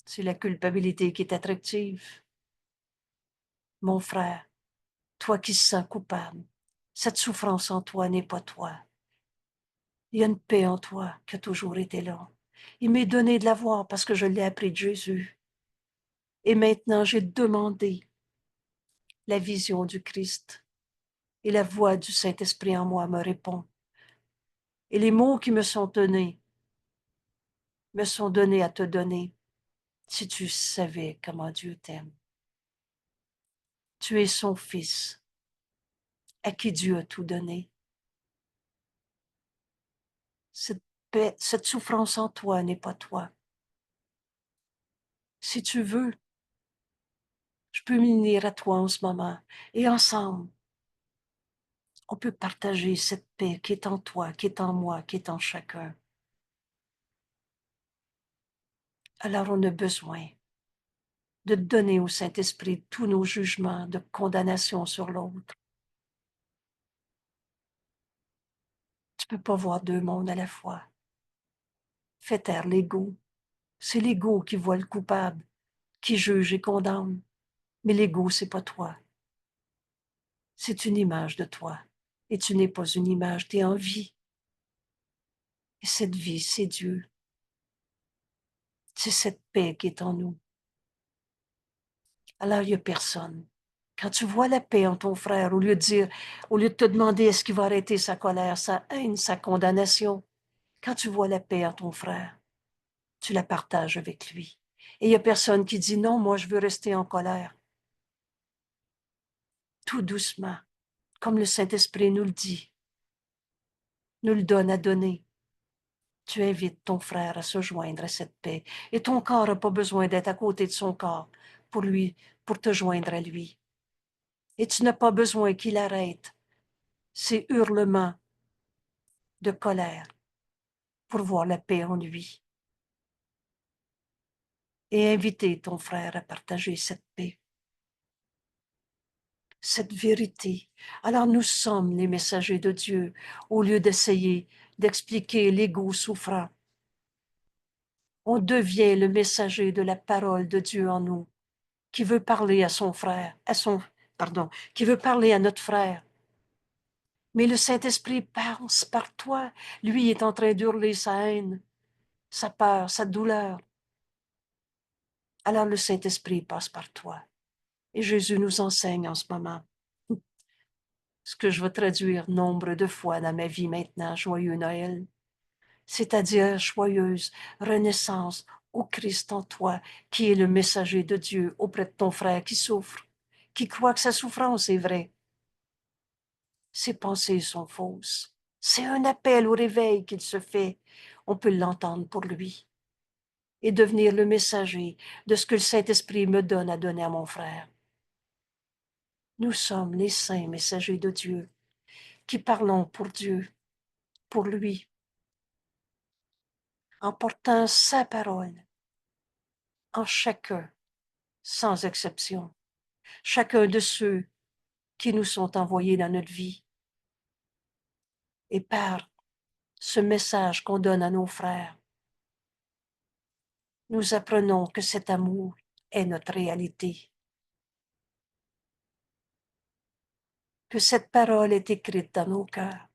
S1: C'est la culpabilité qui est attractive. Mon frère, toi qui te sens coupable, cette souffrance en toi n'est pas toi. Il y a une paix en toi qui a toujours été là. Il m'est donné de la voir parce que je l'ai appris de Jésus. Et maintenant, j'ai demandé la vision du Christ. Et la voix du Saint-Esprit en moi me répond. Et les mots qui me sont donnés à te donner. Si tu savais comment Dieu t'aime. Tu es son fils, à qui Dieu a tout donné. Cette paix, cette souffrance en toi n'est pas toi. Si tu veux, je peux m'unir à toi en ce moment. Et ensemble, on peut partager cette paix qui est en toi, qui est en moi, qui est en chacun. Alors on a besoin de donner au Saint-Esprit tous nos jugements de condamnation sur l'autre. Tu ne peux pas voir deux mondes à la fois. Fais taire l'ego. C'est l'ego qui voit le coupable, qui juge et condamne. Mais l'ego, c'est pas toi. C'est une image de toi. Et tu n'es pas une image, tu es en vie. Et cette vie, c'est Dieu. C'est cette paix qui est en nous. Alors, il n'y a personne. Quand tu vois la paix en ton frère, au lieu de te demander est-ce qu'il va arrêter sa colère, sa haine, sa condamnation, quand tu vois la paix en ton frère, tu la partages avec lui. Et il n'y a personne qui dit non, moi je veux rester en colère. Tout doucement, comme le Saint-Esprit nous le dit, nous le donne à donner. Tu invites ton frère à se joindre à cette paix. Et ton corps n'a pas besoin d'être à côté de son corps pour te joindre à lui. Et tu n'as pas besoin qu'il arrête ses hurlements de colère pour voir la paix en lui. Et inviter ton frère à partager cette paix, cette vérité. Alors nous sommes les messagers de Dieu au lieu d'essayer d'expliquer l'ego souffrant. On devient le messager de la parole de Dieu en nous, qui veut parler à son frère, qui veut parler à notre frère. Mais le Saint-Esprit passe par toi. Lui est en train d'hurler sa haine, sa peur, sa douleur. Alors le Saint-Esprit passe par toi. Et Jésus nous enseigne en ce moment ce que je vais traduire nombre de fois dans ma vie maintenant, joyeux Noël, c'est-à-dire joyeuse renaissance au Christ en toi, qui est le messager de Dieu auprès de ton frère qui souffre, qui croit que sa souffrance est vraie. Ses pensées sont fausses. C'est un appel au réveil qu'il se fait. On peut l'entendre pour lui et devenir le messager de ce que le Saint-Esprit me donne à donner à mon frère. Nous sommes les saints messagers de Dieu qui parlons pour Dieu, pour lui, en portant sa parole en chacun, sans exception, chacun de ceux qui nous sont envoyés dans notre vie. Et par ce message qu'on donne à nos frères, nous apprenons que cet amour est notre réalité, que cette parole est écrite dans nos cœurs.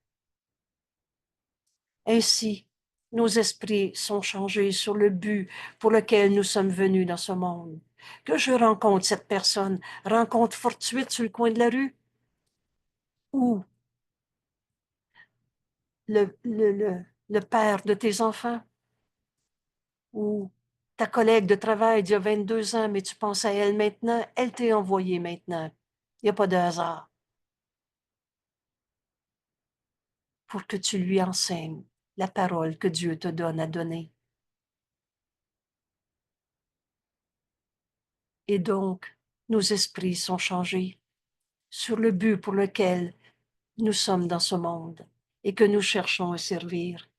S1: Ainsi, nos esprits sont changés sur le but pour lequel nous sommes venus dans ce monde. Que je rencontre cette personne, rencontre fortuite sur le coin de la rue, ou le père de tes enfants, ou ta collègue de travail d'il y a 22 ans, mais tu penses à elle maintenant, elle t'est envoyée maintenant. Il n'y a pas de hasard. Pour que tu lui enseignes la parole que Dieu te donne à donner. Et donc, nos esprits sont changés sur le but pour lequel nous sommes dans ce monde et que nous cherchons à servir.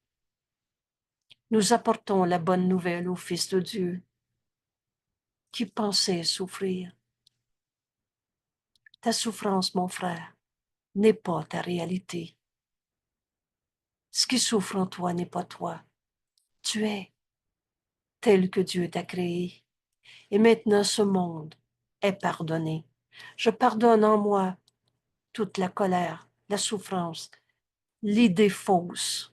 S1: Nous apportons la bonne nouvelle au Fils de Dieu qui pensait souffrir. Ta souffrance, mon frère, n'est pas ta réalité. Ce qui souffre en toi n'est pas toi. Tu es tel que Dieu t'a créé. Et maintenant, ce monde est pardonné. Je pardonne en moi toute la colère, la souffrance, l'idée fausse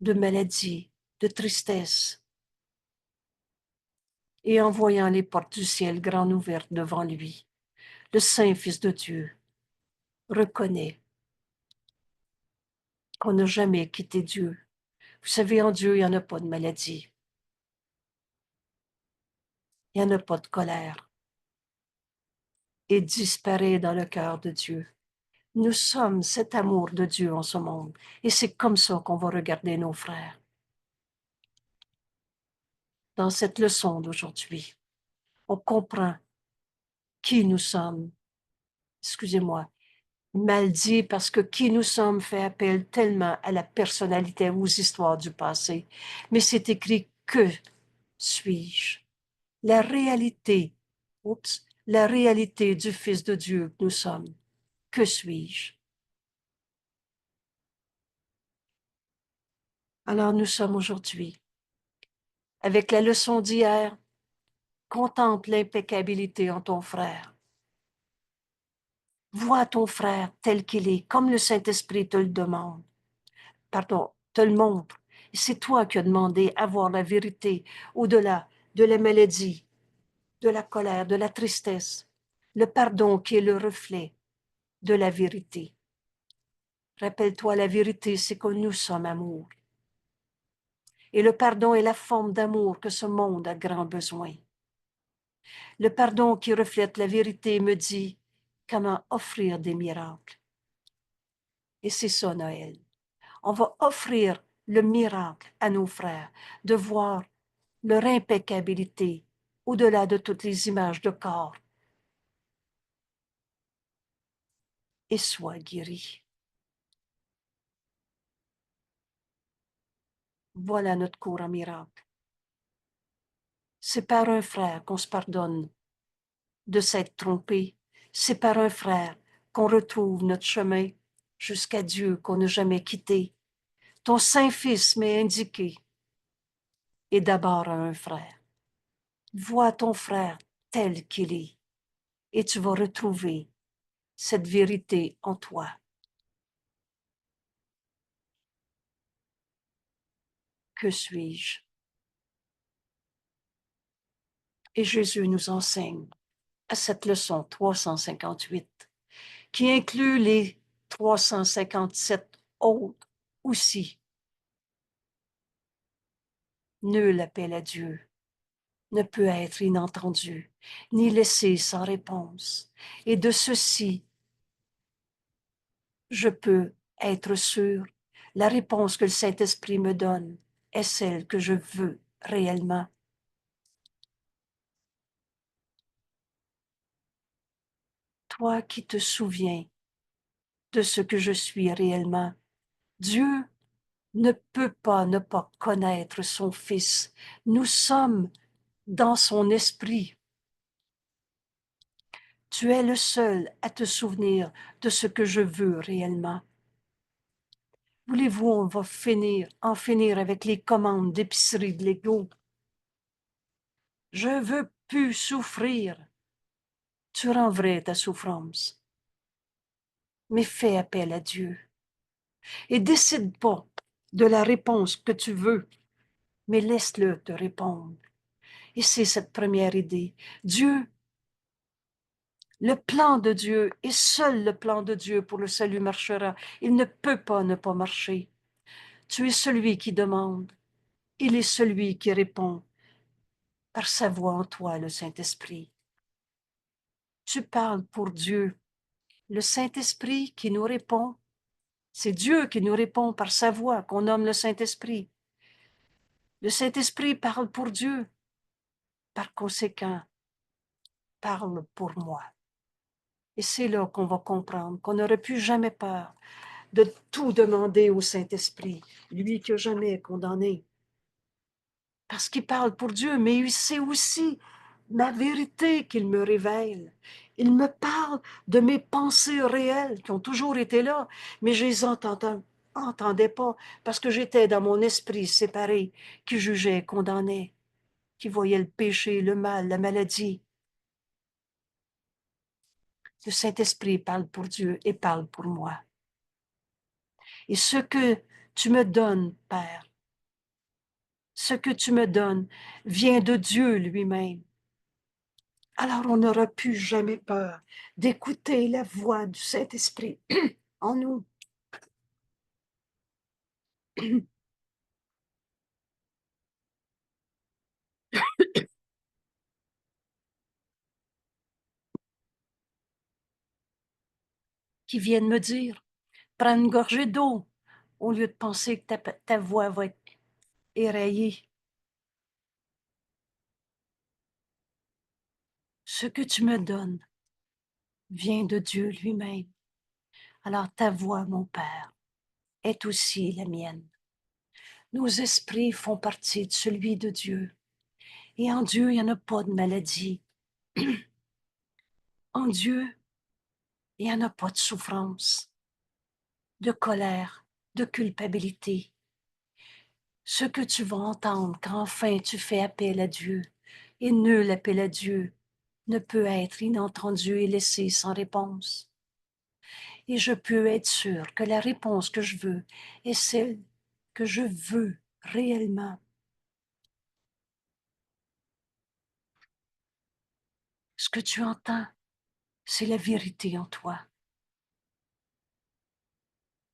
S1: de maladie, de tristesse, et en voyant les portes du ciel grandes ouvertes devant lui, le Saint Fils de Dieu reconnaît qu'on n'a jamais quitté Dieu. Vous savez, en Dieu, il n'y en a pas de maladie. Il n'y en a pas de colère. Et disparaît dans le cœur de Dieu. Nous sommes cet amour de Dieu en ce monde. Et c'est comme ça qu'on va regarder nos frères. Dans cette leçon d'aujourd'hui, on comprend qui nous sommes. Excusez-moi, mal dit parce que qui nous sommes fait appel tellement à la personnalité, aux histoires du passé. Mais c'est écrit que suis-je? La réalité, la réalité du Fils de Dieu que nous sommes. Que suis-je? Alors nous sommes aujourd'hui, avec la leçon d'hier, contemple l'impeccabilité en ton frère. Vois ton frère tel qu'il est, comme le Saint-Esprit te le demande. Pardon, te le montre. Et c'est toi qui as demandé à voir la vérité au-delà de la maladie, de la colère, de la tristesse. Le pardon qui est le reflet de la vérité. Rappelle-toi, la vérité, c'est que nous sommes amour. Et le pardon est la forme d'amour que ce monde a grand besoin. Le pardon qui reflète la vérité me dit comment offrir des miracles. Et c'est ça, Noël. On va offrir le miracle à nos frères de voir leur impeccabilité au-delà de toutes les images de corps. Et sois guéri. Voilà notre cours en miracle. C'est par un frère qu'on se pardonne de s'être trompé. C'est par un frère qu'on retrouve notre chemin jusqu'à Dieu qu'on n'a jamais quitté. Ton Saint-Fils m'est indiqué. Et d'abord à un frère. Vois ton frère tel qu'il est et tu vas retrouver cette vérité en toi. Que suis-je? Et Jésus nous enseigne à cette leçon 358, qui inclut les 357 autres aussi. Nul appel à Dieu ne peut être inentendu, ni laissé sans réponse. Et de ceci, je peux être sûr, la réponse que le Saint-Esprit me donne est celle que je veux réellement. Toi qui te souviens de ce que je suis réellement, Dieu ne peut pas ne pas connaître son Fils. Nous sommes dans son esprit. Tu es le seul à te souvenir de ce que je veux réellement. Voulez-vous, on va en finir avec les commandes d'épicerie de l'ego. Je veux plus souffrir. Tu rends vrai ta souffrance. Mais fais appel à Dieu. Et décide pas de la réponse que tu veux, mais laisse-le te répondre. Et c'est cette première idée. Dieu, le plan de Dieu, et seul le plan de Dieu pour le salut marchera. Il ne peut pas ne pas marcher. Tu es celui qui demande. Il est celui qui répond par sa voix en toi, le Saint-Esprit. Tu parles pour Dieu. Le Saint-Esprit qui nous répond, c'est Dieu qui nous répond par sa voix, qu'on nomme le Saint-Esprit. Le Saint-Esprit parle pour Dieu. Par conséquent, parle pour moi. Et c'est là qu'on va comprendre qu'on n'aurait plus jamais peur de tout demander au Saint-Esprit, lui qui n'a jamais condamné. Parce qu'il parle pour Dieu, mais il sait aussi ma vérité qu'il me révèle. Il me parle de mes pensées réelles qui ont toujours été là, mais je les entendais pas parce que j'étais dans mon esprit séparé qui jugeait, condamnait, qui voyait le péché, le mal, la maladie. Le Saint-Esprit parle pour Dieu et parle pour moi. Et ce que tu me donnes, Père, Ce que tu me donnes vient de Dieu lui-même. Alors on n'aura plus jamais peur d'écouter la voix du Saint-Esprit en nous. Qui viennent me dire, prends une gorgée d'eau, au lieu de penser que ta voix va être éraillée. Ce que tu me donnes vient de Dieu lui-même. Alors ta voix, mon Père, est aussi la mienne. Nos esprits font partie de celui de Dieu. Et en Dieu, il n'y en a pas de maladie. En Dieu, il n'y en a pas de souffrance, de colère, de culpabilité. Ce que tu vas entendre quand enfin tu fais appel à Dieu, et nul appel à Dieu ne peut être inentendu et laissé sans réponse. Et je peux être sûr que la réponse que je veux est celle que je veux réellement. Ce que tu entends, c'est la vérité en toi.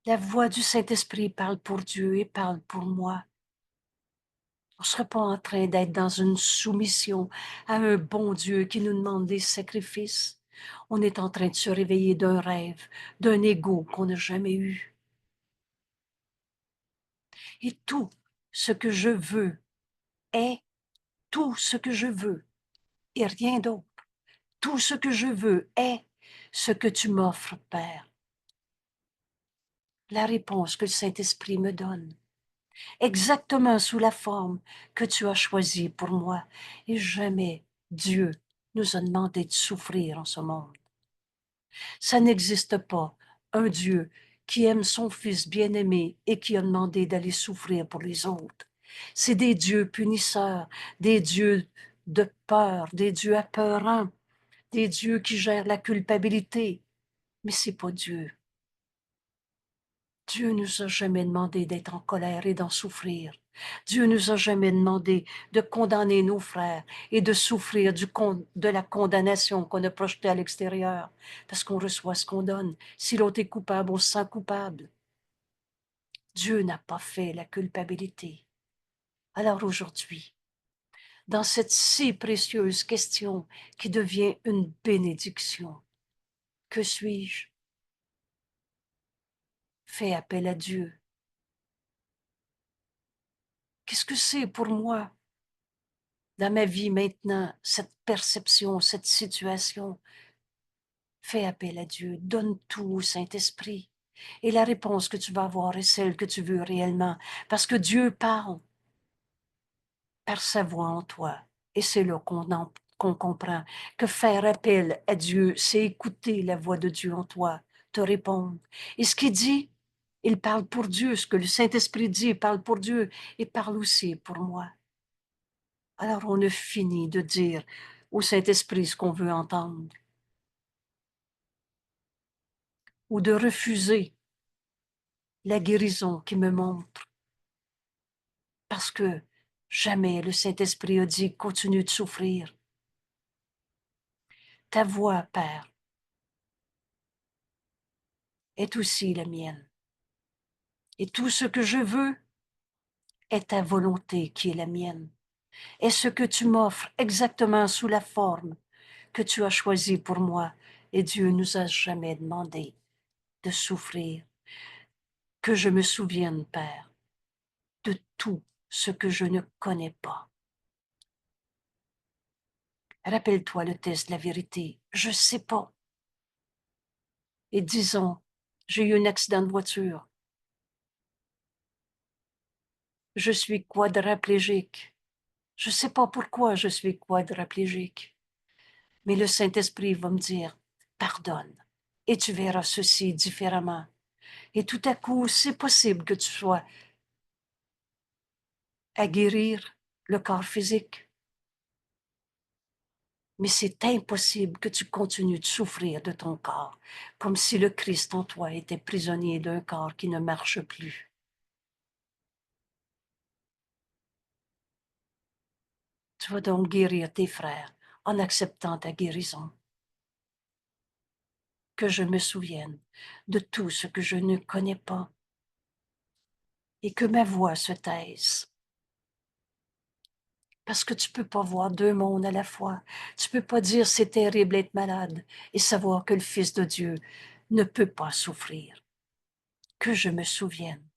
S1: La voix du Saint-Esprit parle pour Dieu et parle pour moi. On ne sera pas en train d'être dans une soumission à un bon Dieu qui nous demande des sacrifices. On est en train de se réveiller d'un rêve, d'un ego qu'on n'a jamais eu. Et tout ce que je veux est tout ce que je veux et rien d'autre. Tout ce que je veux est ce que tu m'offres, Père. La réponse que le Saint-Esprit me donne, exactement sous la forme que tu as choisie pour moi. Et jamais Dieu nous a demandé de souffrir en ce monde. Ça n'existe pas un Dieu qui aime son Fils bien-aimé et qui a demandé d'aller souffrir pour les autres. C'est des dieux punisseurs, des dieux de peur, des dieux apeurants, des dieux qui gèrent la culpabilité. Mais c'est pas Dieu. Dieu nous a jamais demandé d'être en colère et d'en souffrir. Dieu nous a jamais demandé de condamner nos frères et de souffrir de la condamnation qu'on a projetée à l'extérieur, parce qu'on reçoit ce qu'on donne. Si l'autre est coupable, on se sent coupable. Dieu n'a pas fait la culpabilité. Alors aujourd'hui, dans cette si précieuse question qui devient une bénédiction, que suis-je? Fais appel à Dieu. Qu'est-ce que c'est pour moi dans ma vie maintenant, cette perception, cette situation? Fais appel à Dieu, donne tout au Saint-Esprit. Et la réponse que tu vas avoir est celle que tu veux réellement, parce que Dieu parle par sa voix en toi. Et c'est là qu'on comprend que faire appel à Dieu, c'est écouter la voix de Dieu en toi, te répondre. Et ce qu'il dit, il parle pour Dieu. Ce que le Saint-Esprit dit, il parle pour Dieu. Il parle aussi pour moi. Alors on a fini de dire au Saint-Esprit ce qu'on veut entendre ou de refuser la guérison qui me montre parce que jamais le Saint-Esprit a dit continue de souffrir. Ta voix, Père, est aussi la mienne. Et tout ce que je veux est ta volonté qui est la mienne. Et ce que tu m'offres exactement sous la forme que tu as choisie pour moi. Et Dieu nous a jamais demandé de souffrir. Que je me souvienne, Père, de tout ce que je ne connais pas. Rappelle-toi le test de la vérité. Je ne sais pas. Et disons, j'ai eu un accident de voiture. Je suis quadraplégique. Je ne sais pas pourquoi je suis quadraplégique. Mais le Saint-Esprit va me dire, pardonne. Et tu verras ceci différemment. Et tout à coup, c'est possible que tu sois à guérir le corps physique. Mais c'est impossible que tu continues de souffrir de ton corps, comme si le Christ en toi était prisonnier d'un corps qui ne marche plus. Tu vas donc guérir tes frères en acceptant ta guérison. Que je me souvienne de tout ce que je ne connais pas et que ma voix se taise. Parce que tu peux pas voir deux mondes à la fois. Tu peux pas dire c'est terrible être malade et savoir que le Fils de Dieu ne peut pas souffrir. Que je me souvienne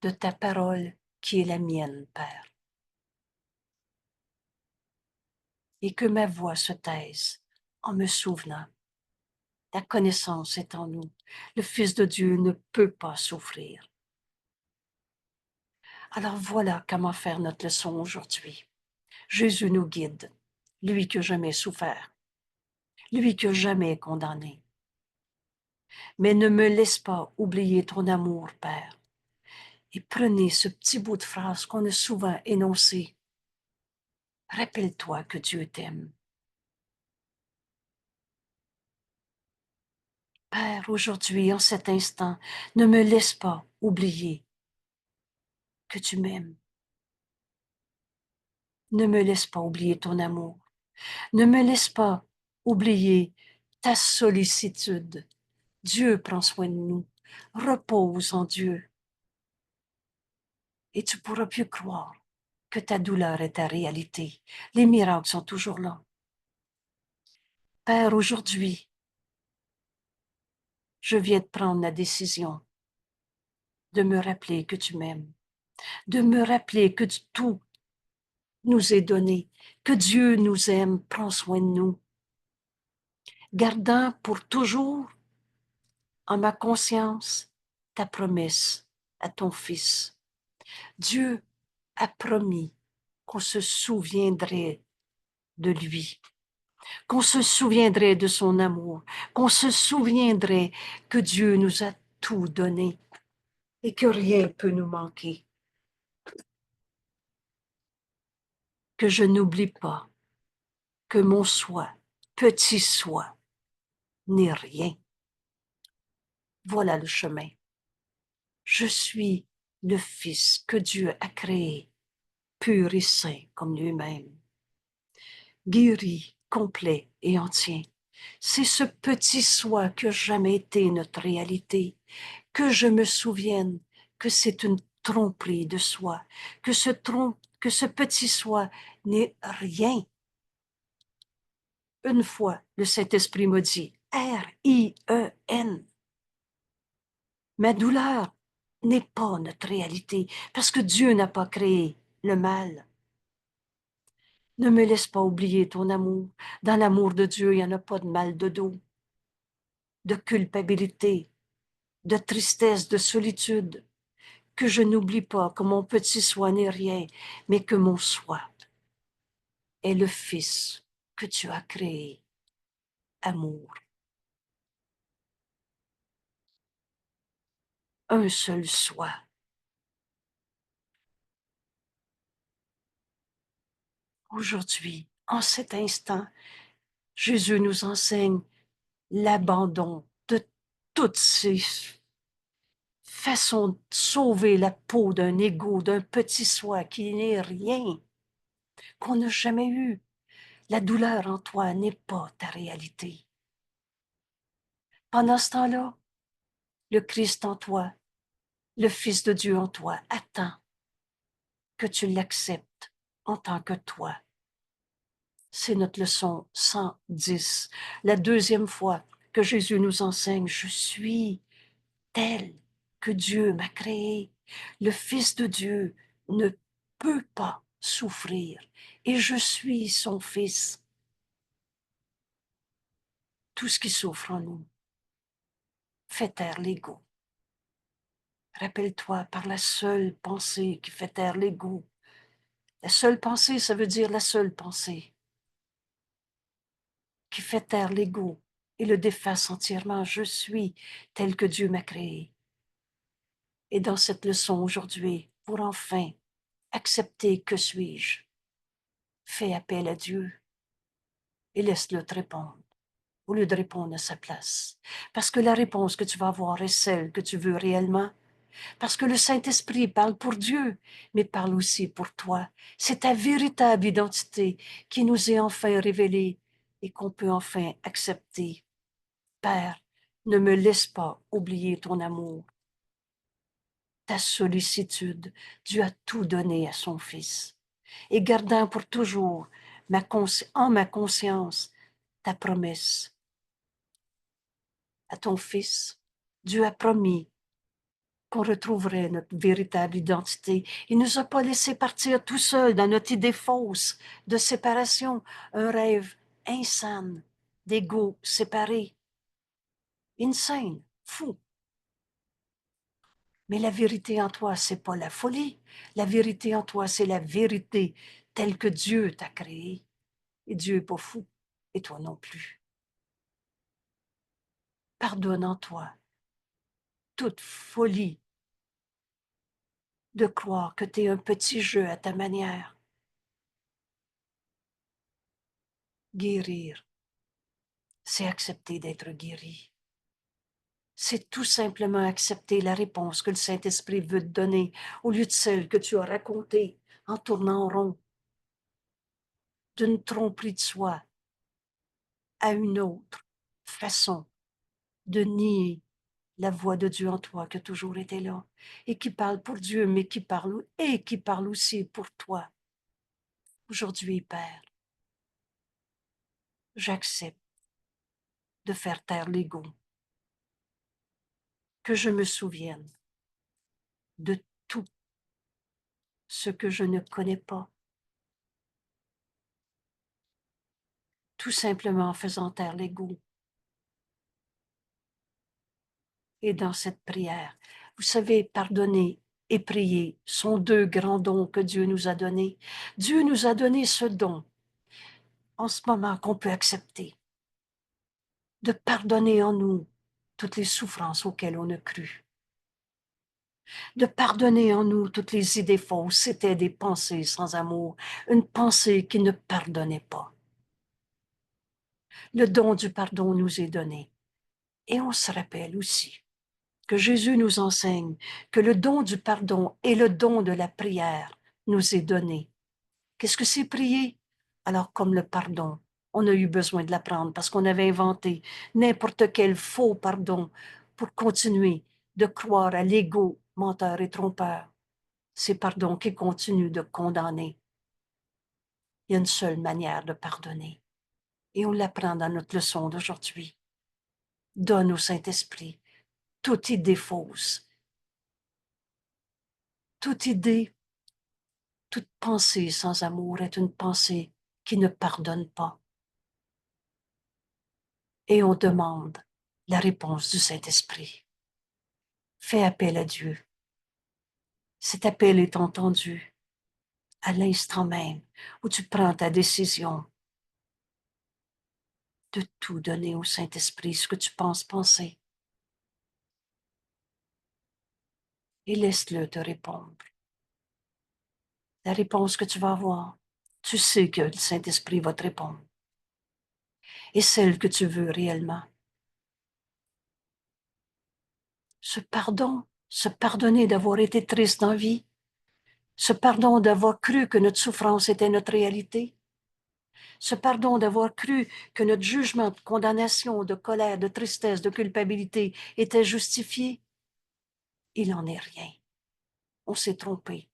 S1: de ta parole qui est la mienne, Père. Et que ma voix se taise en me souvenant. La connaissance est en nous. Le Fils de Dieu ne peut pas souffrir. Alors voilà comment faire notre leçon aujourd'hui. Jésus nous guide, lui qui n'a jamais souffert, lui qui n'a jamais condamné. Mais ne me laisse pas oublier ton amour, Père. Et prenez ce petit bout de phrase qu'on a souvent énoncé. Rappelle-toi que Dieu t'aime. Père, aujourd'hui, en cet instant, ne me laisse pas oublier que tu m'aimes. Ne me laisse pas oublier ton amour. Ne me laisse pas oublier ta sollicitude. Dieu prend soin de nous. Repose en Dieu. Et tu pourras plus croire que ta douleur est ta réalité. Les miracles sont toujours là. Père, aujourd'hui, je viens de prendre la décision de me rappeler que tu m'aimes, de me rappeler que tout nous est donné, que Dieu nous aime, prend soin de nous, gardant pour toujours en ma conscience ta promesse à ton Fils. Dieu a promis qu'on se souviendrait de lui, qu'on se souviendrait de son amour, qu'on se souviendrait que Dieu nous a tout donné et que rien ne peut nous manquer. Que je n'oublie pas que mon soi, petit soi, n'est rien. Voilà le chemin. Je suis le Fils que Dieu a créé, pur et saint comme lui-même, guéri, complet et entier. C'est ce petit soi qui n'a jamais été notre réalité, que je me souvienne que c'est une tromperie de soi, que ce petit soi n'est rien. Une fois, le Saint-Esprit m'a dit, R-I-E-N. Ma douleur n'est pas notre réalité, parce que Dieu n'a pas créé le mal. Ne me laisse pas oublier ton amour. Dans l'amour de Dieu, il n'y en a pas de mal de dos, de culpabilité, de tristesse, de solitude. Que je n'oublie pas que mon petit soi n'est rien, mais que mon soi est le Fils que tu as créé, amour. Un seul soi. Aujourd'hui, en cet instant, Jésus nous enseigne l'abandon de toutes ces façons de sauver la peau d'un égo, d'un petit soi qui n'est rien, qu'on n'a jamais eu. La douleur en toi n'est pas ta réalité. Pendant ce temps-là, le Christ en toi, le Fils de Dieu en toi, attend que tu l'acceptes en tant que toi. C'est notre leçon 110. La deuxième fois que Jésus nous enseigne, je suis tel que Dieu m'a créé. Le Fils de Dieu ne peut pas souffrir et je suis son Fils. Tout ce qui souffre en nous fait taire l'ego. Rappelle-toi, par la seule pensée qui fait taire l'ego. La seule pensée, ça veut dire la seule pensée qui fait taire l'ego et le déface entièrement. Je suis tel que Dieu m'a créé. Et dans cette leçon aujourd'hui, pour enfin accepter que suis-je, fais appel à Dieu et laisse-le te répondre au lieu de répondre à sa place. Parce que la réponse que tu vas avoir est celle que tu veux réellement. Parce que le Saint-Esprit parle pour Dieu, mais parle aussi pour toi. C'est ta véritable identité qui nous est enfin révélée et qu'on peut enfin accepter. Père, ne me laisse pas oublier ton amour, ta sollicitude. Dieu a tout donné à son Fils. Et gardant pour toujours en ma conscience ta promesse à ton Fils. Dieu a promis qu'on retrouverait notre véritable identité. Il ne nous a pas laissé partir tout seul dans notre idée fausse de séparation, un rêve insane d'ego séparés. Insane, fou. Mais la vérité en toi, c'est pas la folie. La vérité en toi, c'est la vérité telle que Dieu t'a créée. Et Dieu est pas fou, et toi non plus. Pardonne en toi toute folie de croire que tu es un petit jeu à ta manière. Guérir, c'est accepter d'être guéri. C'est tout simplement accepter la réponse que le Saint-Esprit veut te donner au lieu de celle que tu as racontée en tournant en rond, d'une tromperie de soi à une autre façon de nier la voix de Dieu en toi qui a toujours été là et qui parle pour Dieu, mais qui parle aussi pour toi. Aujourd'hui, Père, j'accepte de faire taire l'ego, que je me souvienne de tout ce que je ne connais pas, tout simplement en faisant taire l'ego. Et dans cette prière, vous savez, pardonner et prier sont deux grands dons que Dieu nous a donnés. Dieu nous a donné ce don en ce moment qu'on peut accepter, de pardonner en nous toutes les souffrances auxquelles on a cru, de pardonner en nous toutes les idées fausses. C'était des pensées sans amour, une pensée qui ne pardonnait pas. Le don du pardon nous est donné. Et on se rappelle aussi que Jésus nous enseigne que le don du pardon et le don de la prière nous est donné. Qu'est-ce que c'est prier? Alors, comme le pardon, on a eu besoin de l'apprendre parce qu'on avait inventé n'importe quel faux pardon pour continuer de croire à l'ego menteur et trompeur. Ces pardons qui continuent de condamner. Il y a une seule manière de pardonner. Et on l'apprend dans notre leçon d'aujourd'hui. Donne au Saint-Esprit toute idée fausse, toute idée, toute pensée sans amour est une pensée qui ne pardonne pas. Et on demande la réponse du Saint-Esprit. Fais appel à Dieu. Cet appel est entendu à l'instant même où tu prends ta décision de tout donner au Saint-Esprit, ce que tu penses penser. Et laisse-le te répondre. La réponse que tu vas avoir, tu sais que le Saint-Esprit va te répondre. Et celle que tu veux réellement. Ce pardon, se pardonner d'avoir été triste en vie, ce pardon d'avoir cru que notre souffrance était notre réalité, ce pardon d'avoir cru que notre jugement de condamnation, de colère, de tristesse, de culpabilité était justifié, il n'en est rien. On s'est trompé.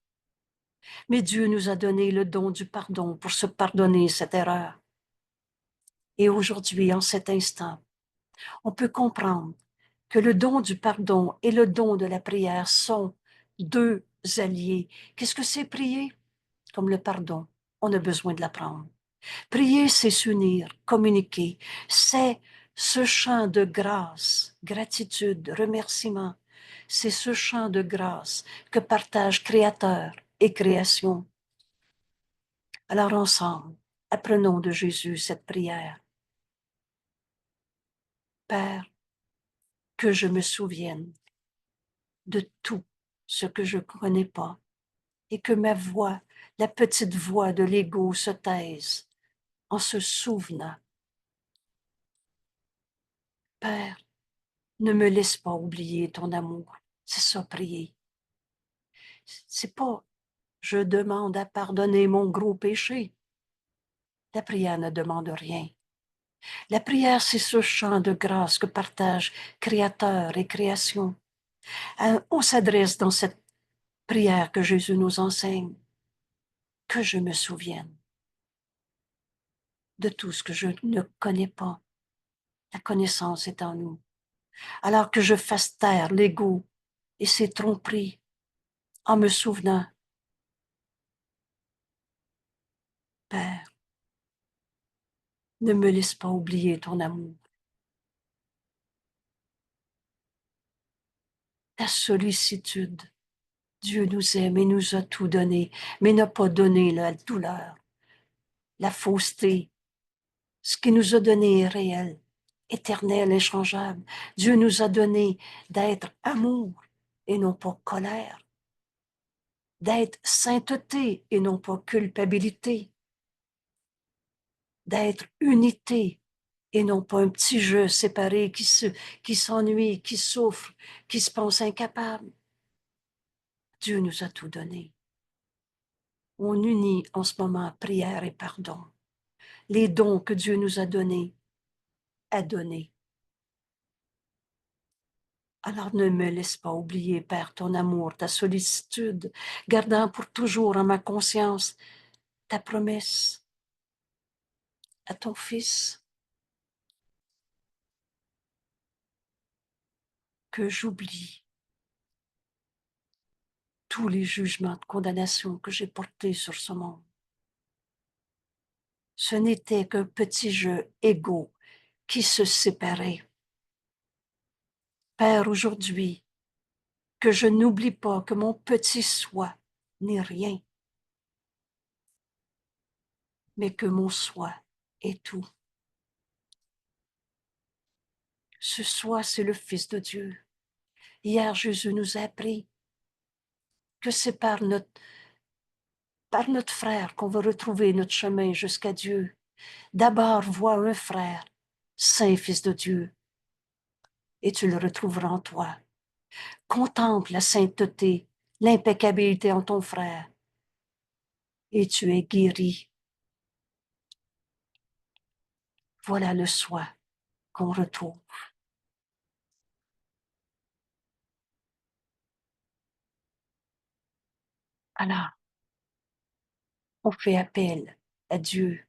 S1: Mais Dieu nous a donné le don du pardon pour se pardonner cette erreur. Et aujourd'hui, en cet instant, on peut comprendre que le don du pardon et le don de la prière sont deux alliés. Qu'est-ce que c'est prier? Comme le pardon, on a besoin de l'apprendre. Prier, c'est s'unir, communiquer. C'est ce chant de grâce, gratitude, remerciement. C'est ce chant de grâce que partagent Créateur et création. Alors ensemble, apprenons de Jésus cette prière. Père, que je me souvienne de tout ce que je ne connais pas et que ma voix, la petite voix de l'ego se taise en se souvenant. Père, ne me laisse pas oublier ton amour. C'est ça, prier. C'est pas « je demande à pardonner mon gros péché ». La prière ne demande rien. La prière, c'est ce chant de grâce que partagent Créateur et création. On s'adresse dans cette prière que Jésus nous enseigne, que je me souvienne de tout ce que je ne connais pas. La connaissance est en nous. Alors que je fasse taire l'ego et ses tromperies en me souvenant, Père, ne me laisse pas oublier ton amour. Ta sollicitude. Dieu nous aime et nous a tout donné, mais n'a pas donné la douleur, la fausseté. Ce qu'il nous a donné est réel, éternel, inchangeable. Dieu nous a donné d'être amour et non pas colère, d'être sainteté et non pas culpabilité, d'être unité et non pas un petit jeu séparé qui s'ennuie, qui souffre, qui se pense incapable. Dieu nous a tout donné. On unit en ce moment prière et pardon. Les dons que Dieu nous a donnés, à donner. Alors ne me laisse pas oublier, Père, ton amour, ta sollicitude, gardant pour toujours en ma conscience ta promesse à ton Fils, que j'oublie tous les jugements de condamnation que j'ai portés sur ce monde. Ce n'était qu'un petit jeu égaux qui se séparait. Père, aujourd'hui, que je n'oublie pas que mon petit soi n'est rien, mais que mon soi est tout. Ce soi, c'est le Fils de Dieu. Hier, Jésus nous a appris que c'est par notre frère qu'on va retrouver notre chemin jusqu'à Dieu. D'abord, vois un frère, saint Fils de Dieu, et tu le retrouveras en toi. Contemple la sainteté, l'impeccabilité en ton frère, et tu es guéri. Voilà le soi qu'on retrouve. Alors, on fait appel à Dieu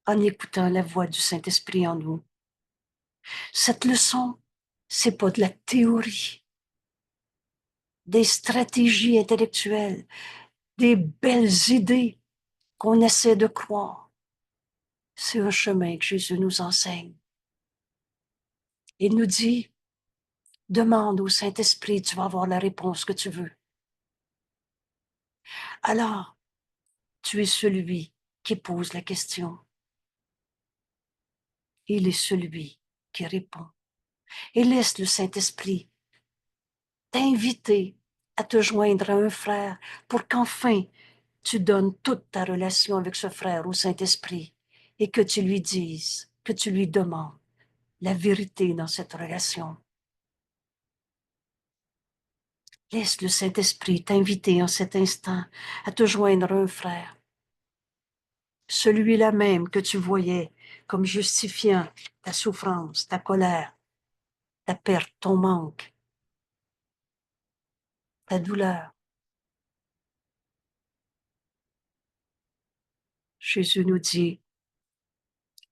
S1: en écoutant la voix du Saint-Esprit en nous. Cette leçon, c'est pas de la théorie, des stratégies intellectuelles, des belles idées qu'on essaie de croire. C'est un chemin que Jésus nous enseigne. Il nous dit, demande au Saint-Esprit, tu vas avoir la réponse que tu veux. Alors, tu es celui qui pose la question. Il est celui qui répond. Et laisse le Saint-Esprit t'inviter à te joindre à un frère pour qu'enfin tu donnes toute ta relation avec ce frère au Saint-Esprit et que tu lui dises, que tu lui demandes la vérité dans cette relation. Laisse le Saint-Esprit t'inviter en cet instant à te joindre à un frère, celui-là même que tu voyais comme justifiant ta souffrance, ta colère, ta perte, ton manque, ta douleur. Jésus nous dit,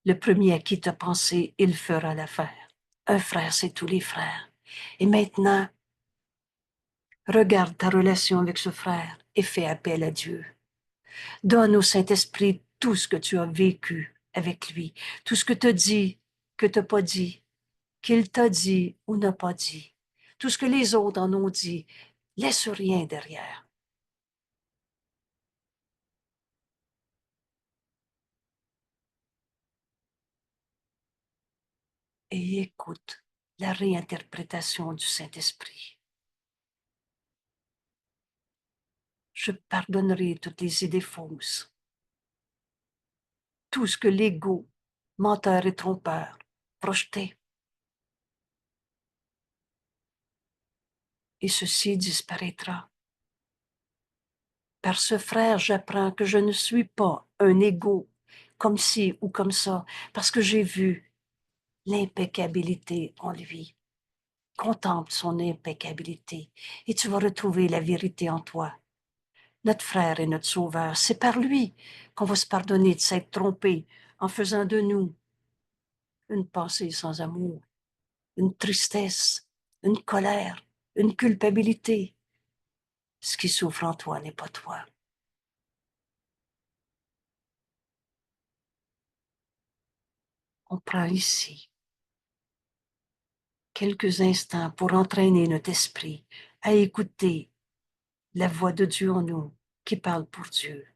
S1: le premier à qui tu as pensé, il fera l'affaire. Un frère, c'est tous les frères. Et maintenant, regarde ta relation avec ce frère et fais appel à Dieu. Donne au Saint-Esprit tout ce que tu as vécu avec lui, tout ce que tu as dit, que tu n'as pas dit, qu'il t'a dit ou n'a pas dit, tout ce que les autres en ont dit. Laisse rien derrière. Et écoute la réinterprétation du Saint-Esprit. Je pardonnerai toutes les idées fausses, tout ce que l'ego, menteur et trompeur, projetait. et ceci disparaîtra. Par ce frère, j'apprends que je ne suis pas un égo, comme ci ou comme ça, parce que j'ai vu l'impeccabilité en lui. Contemple son impeccabilité et tu vas retrouver la vérité en toi. Notre frère et notre sauveur, c'est par lui qu'on va se pardonner de s'être trompé en faisant de nous une pensée sans amour, une tristesse, une colère, une culpabilité. Ce qui souffre en toi n'est pas toi. On prend ici quelques instants pour entraîner notre esprit à écouter la voix de Dieu en nous qui parle pour Dieu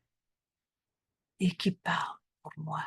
S1: et qui parle pour moi.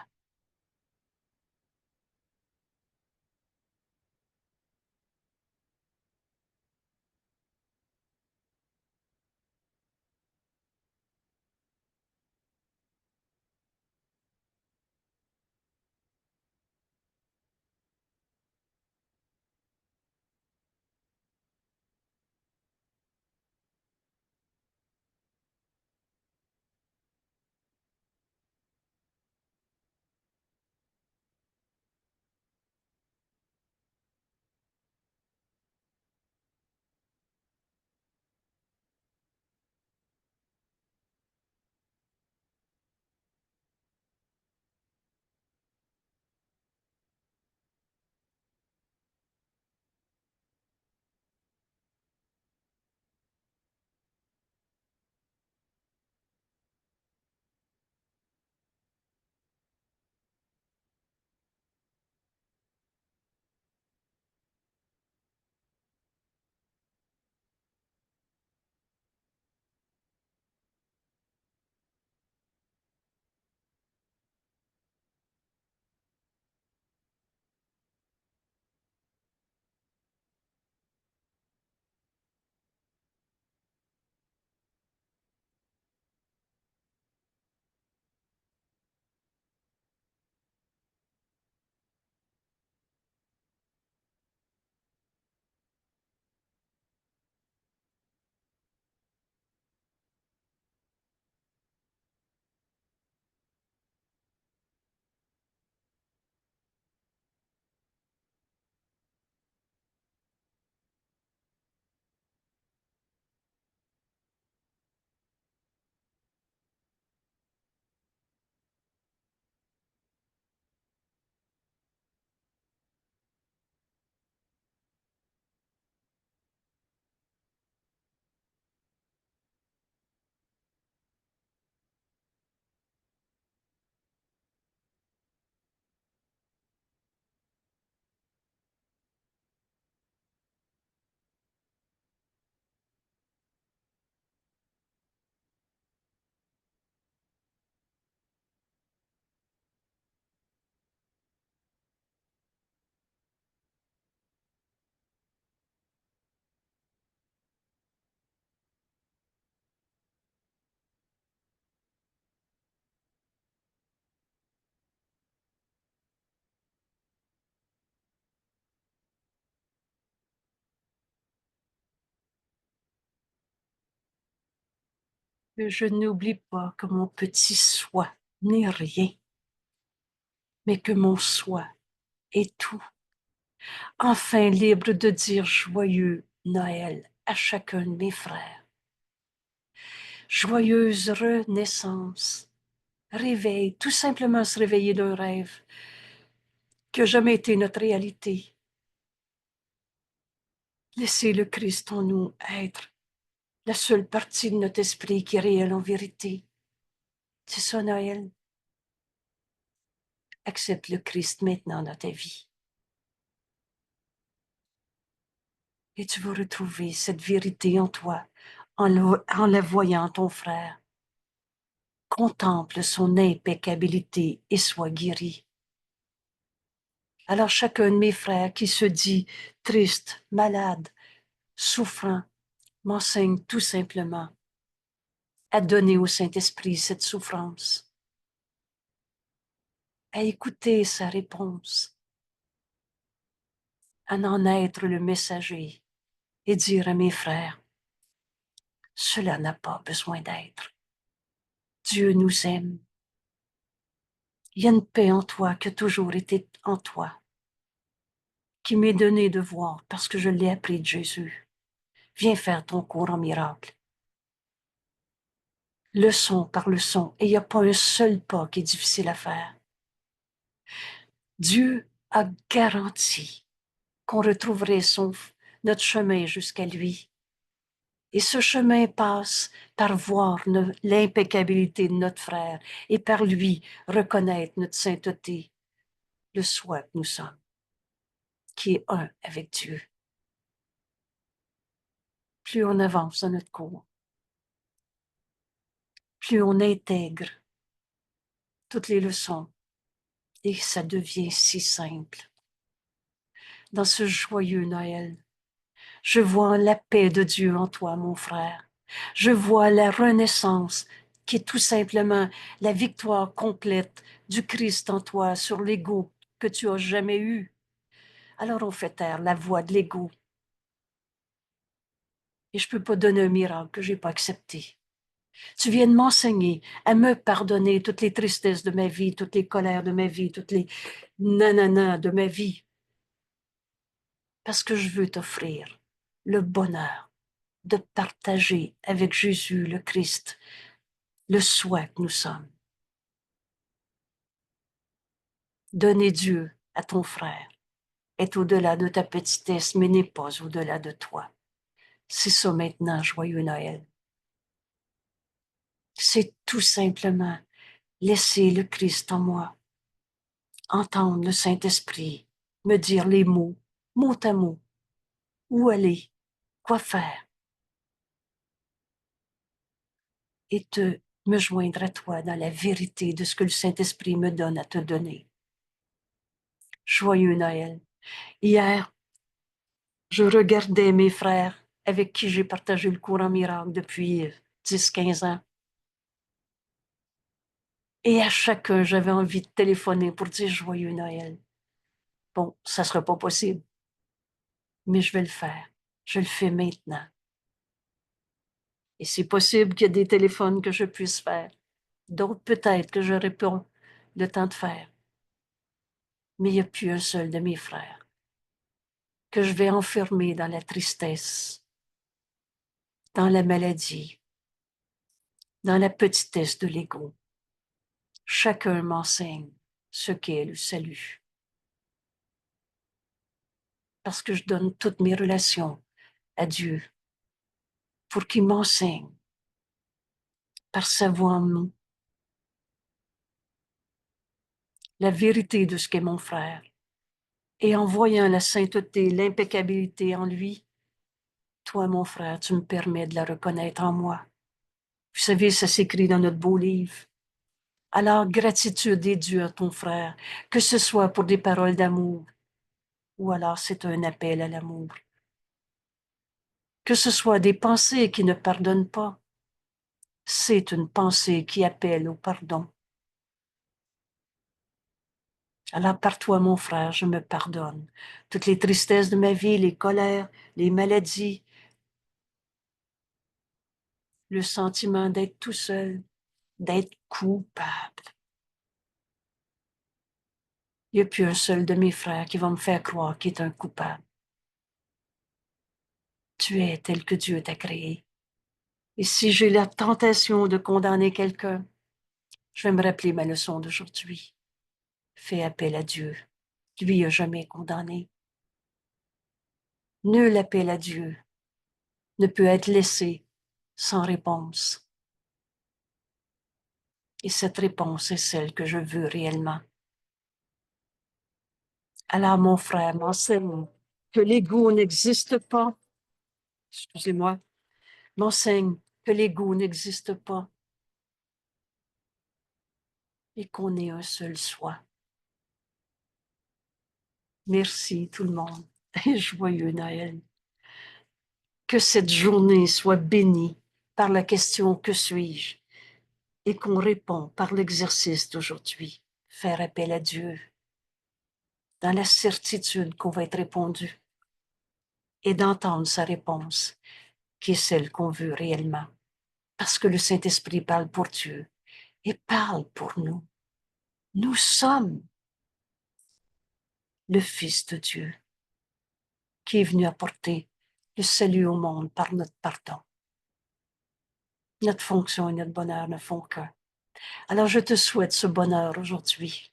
S1: Que je n'oublie pas que mon petit soi n'est rien, mais que mon soi est tout. Enfin libre de dire joyeux Noël à chacun de mes frères. Joyeuse renaissance. Réveil, tout simplement se réveiller d'un rêve qui n'a jamais été notre réalité. Laissez le Christ en nous être la seule partie de notre esprit qui est réelle en vérité. C'est ça Noël. Accepte le Christ maintenant dans ta vie. Et tu vas retrouver cette vérité en toi en la voyant ton frère. Contemple son impeccabilité et sois guéri. Alors chacun de mes frères qui se dit triste, malade, souffrant, m'enseigne tout simplement à donner au Saint-Esprit cette souffrance, à écouter sa réponse, à en être le messager et dire à mes frères, cela n'a pas besoin d'être. Dieu nous aime. Il y a une paix en toi qui a toujours été en toi, qui m'est donnée de voir parce que je l'ai appris de Jésus. Viens faire ton cours en miracle. Leçon par leçon, et il n'y a pas un seul pas qui est difficile à faire. Dieu a garanti qu'on retrouverait notre chemin jusqu'à lui. Et ce chemin passe par voir l'impeccabilité de notre frère et par lui reconnaître notre sainteté, le soi que nous sommes, qui est un avec Dieu. Plus on avance dans notre cours, plus on intègre toutes les leçons et ça devient si simple. Dans ce joyeux Noël, je vois la paix de Dieu en toi, mon frère. Je vois la renaissance qui est tout simplement la victoire complète du Christ en toi sur l'ego que tu as jamais eu. Alors on fait taire la voix de l'ego. Et je peux pas donner un miracle que j'ai pas accepté. Tu viens de m'enseigner à me pardonner toutes les tristesses de ma vie, toutes les colères de ma vie, toutes les nanana de ma vie. Parce que je veux t'offrir le bonheur de partager avec Jésus le Christ le soi que nous sommes. Donner Dieu à ton frère est au-delà de ta petitesse, mais n'est pas au-delà de toi. C'est ça maintenant, joyeux Noël. C'est tout simplement laisser le Christ en moi, entendre le Saint-Esprit me dire les mots, mot à mot, où aller, quoi faire, et me joindre à toi dans la vérité de ce que le Saint-Esprit me donne à te donner. Joyeux Noël. Hier, je regardais mes frères avec qui j'ai partagé le cours en miracle depuis 10-15 ans. Et à chacun, j'avais envie de téléphoner pour dire joyeux Noël. Bon, ça ne sera pas possible, mais je vais le faire. Je le fais maintenant. Et c'est possible qu'il y ait des téléphones que je puisse faire. D'autres, peut-être que j'aurai pas le temps de faire. Mais il n'y a plus un seul de mes frères que je vais enfermer dans la tristesse, dans la maladie, dans la petitesse de l'ego. Chacun m'enseigne ce qu'est le salut. Parce que je donne toutes mes relations à Dieu pour qu'il m'enseigne par sa voix en nous la vérité de ce qu'est mon frère. Et en voyant la sainteté, l'impeccabilité en lui, toi, mon frère, tu me permets de la reconnaître en moi. Vous savez, ça s'écrit dans notre beau livre. Alors, gratitude et Dieu à ton frère, que ce soit pour des paroles d'amour, ou alors c'est un appel à l'amour. Que ce soit des pensées qui ne pardonnent pas, c'est une pensée qui appelle au pardon. Alors, par toi, mon frère, je me pardonne. Toutes les tristesses de ma vie, les colères, les maladies, le sentiment d'être tout seul, d'être coupable. Il n'y a plus un seul de mes frères qui va me faire croire qu'il est un coupable. Tu es tel que Dieu t'a créé. Et si j'ai la tentation de condamner quelqu'un, je vais me rappeler ma leçon d'aujourd'hui. Fais appel à Dieu, qui lui a jamais condamné. Nul appel à Dieu ne peut être laissé sans réponse. Et cette réponse est celle que je veux réellement. Alors, mon frère m'enseigne que l'ego n'existe pas. Excusez-moi. M'enseigne que l'ego n'existe pas et qu'on est un seul soi. Merci tout le monde et joyeux Noël. Que cette journée soit bénie par la question que suis-je et qu'on répond par l'exercice d'aujourd'hui. Faire appel à Dieu dans la certitude qu'on va être répondu. et d'entendre sa réponse, qui est celle qu'on veut réellement. Parce que le Saint-Esprit parle pour Dieu et parle pour nous. Nous sommes le Fils de Dieu qui est venu apporter le salut au monde par notre pardon. Notre fonction et notre bonheur ne font qu'un. Alors je te souhaite ce bonheur aujourd'hui,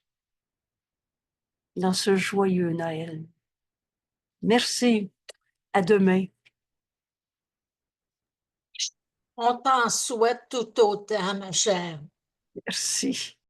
S1: dans ce joyeux Noël. Merci. À demain.
S2: On t'en souhaite tout autant, ma chère.
S1: Merci.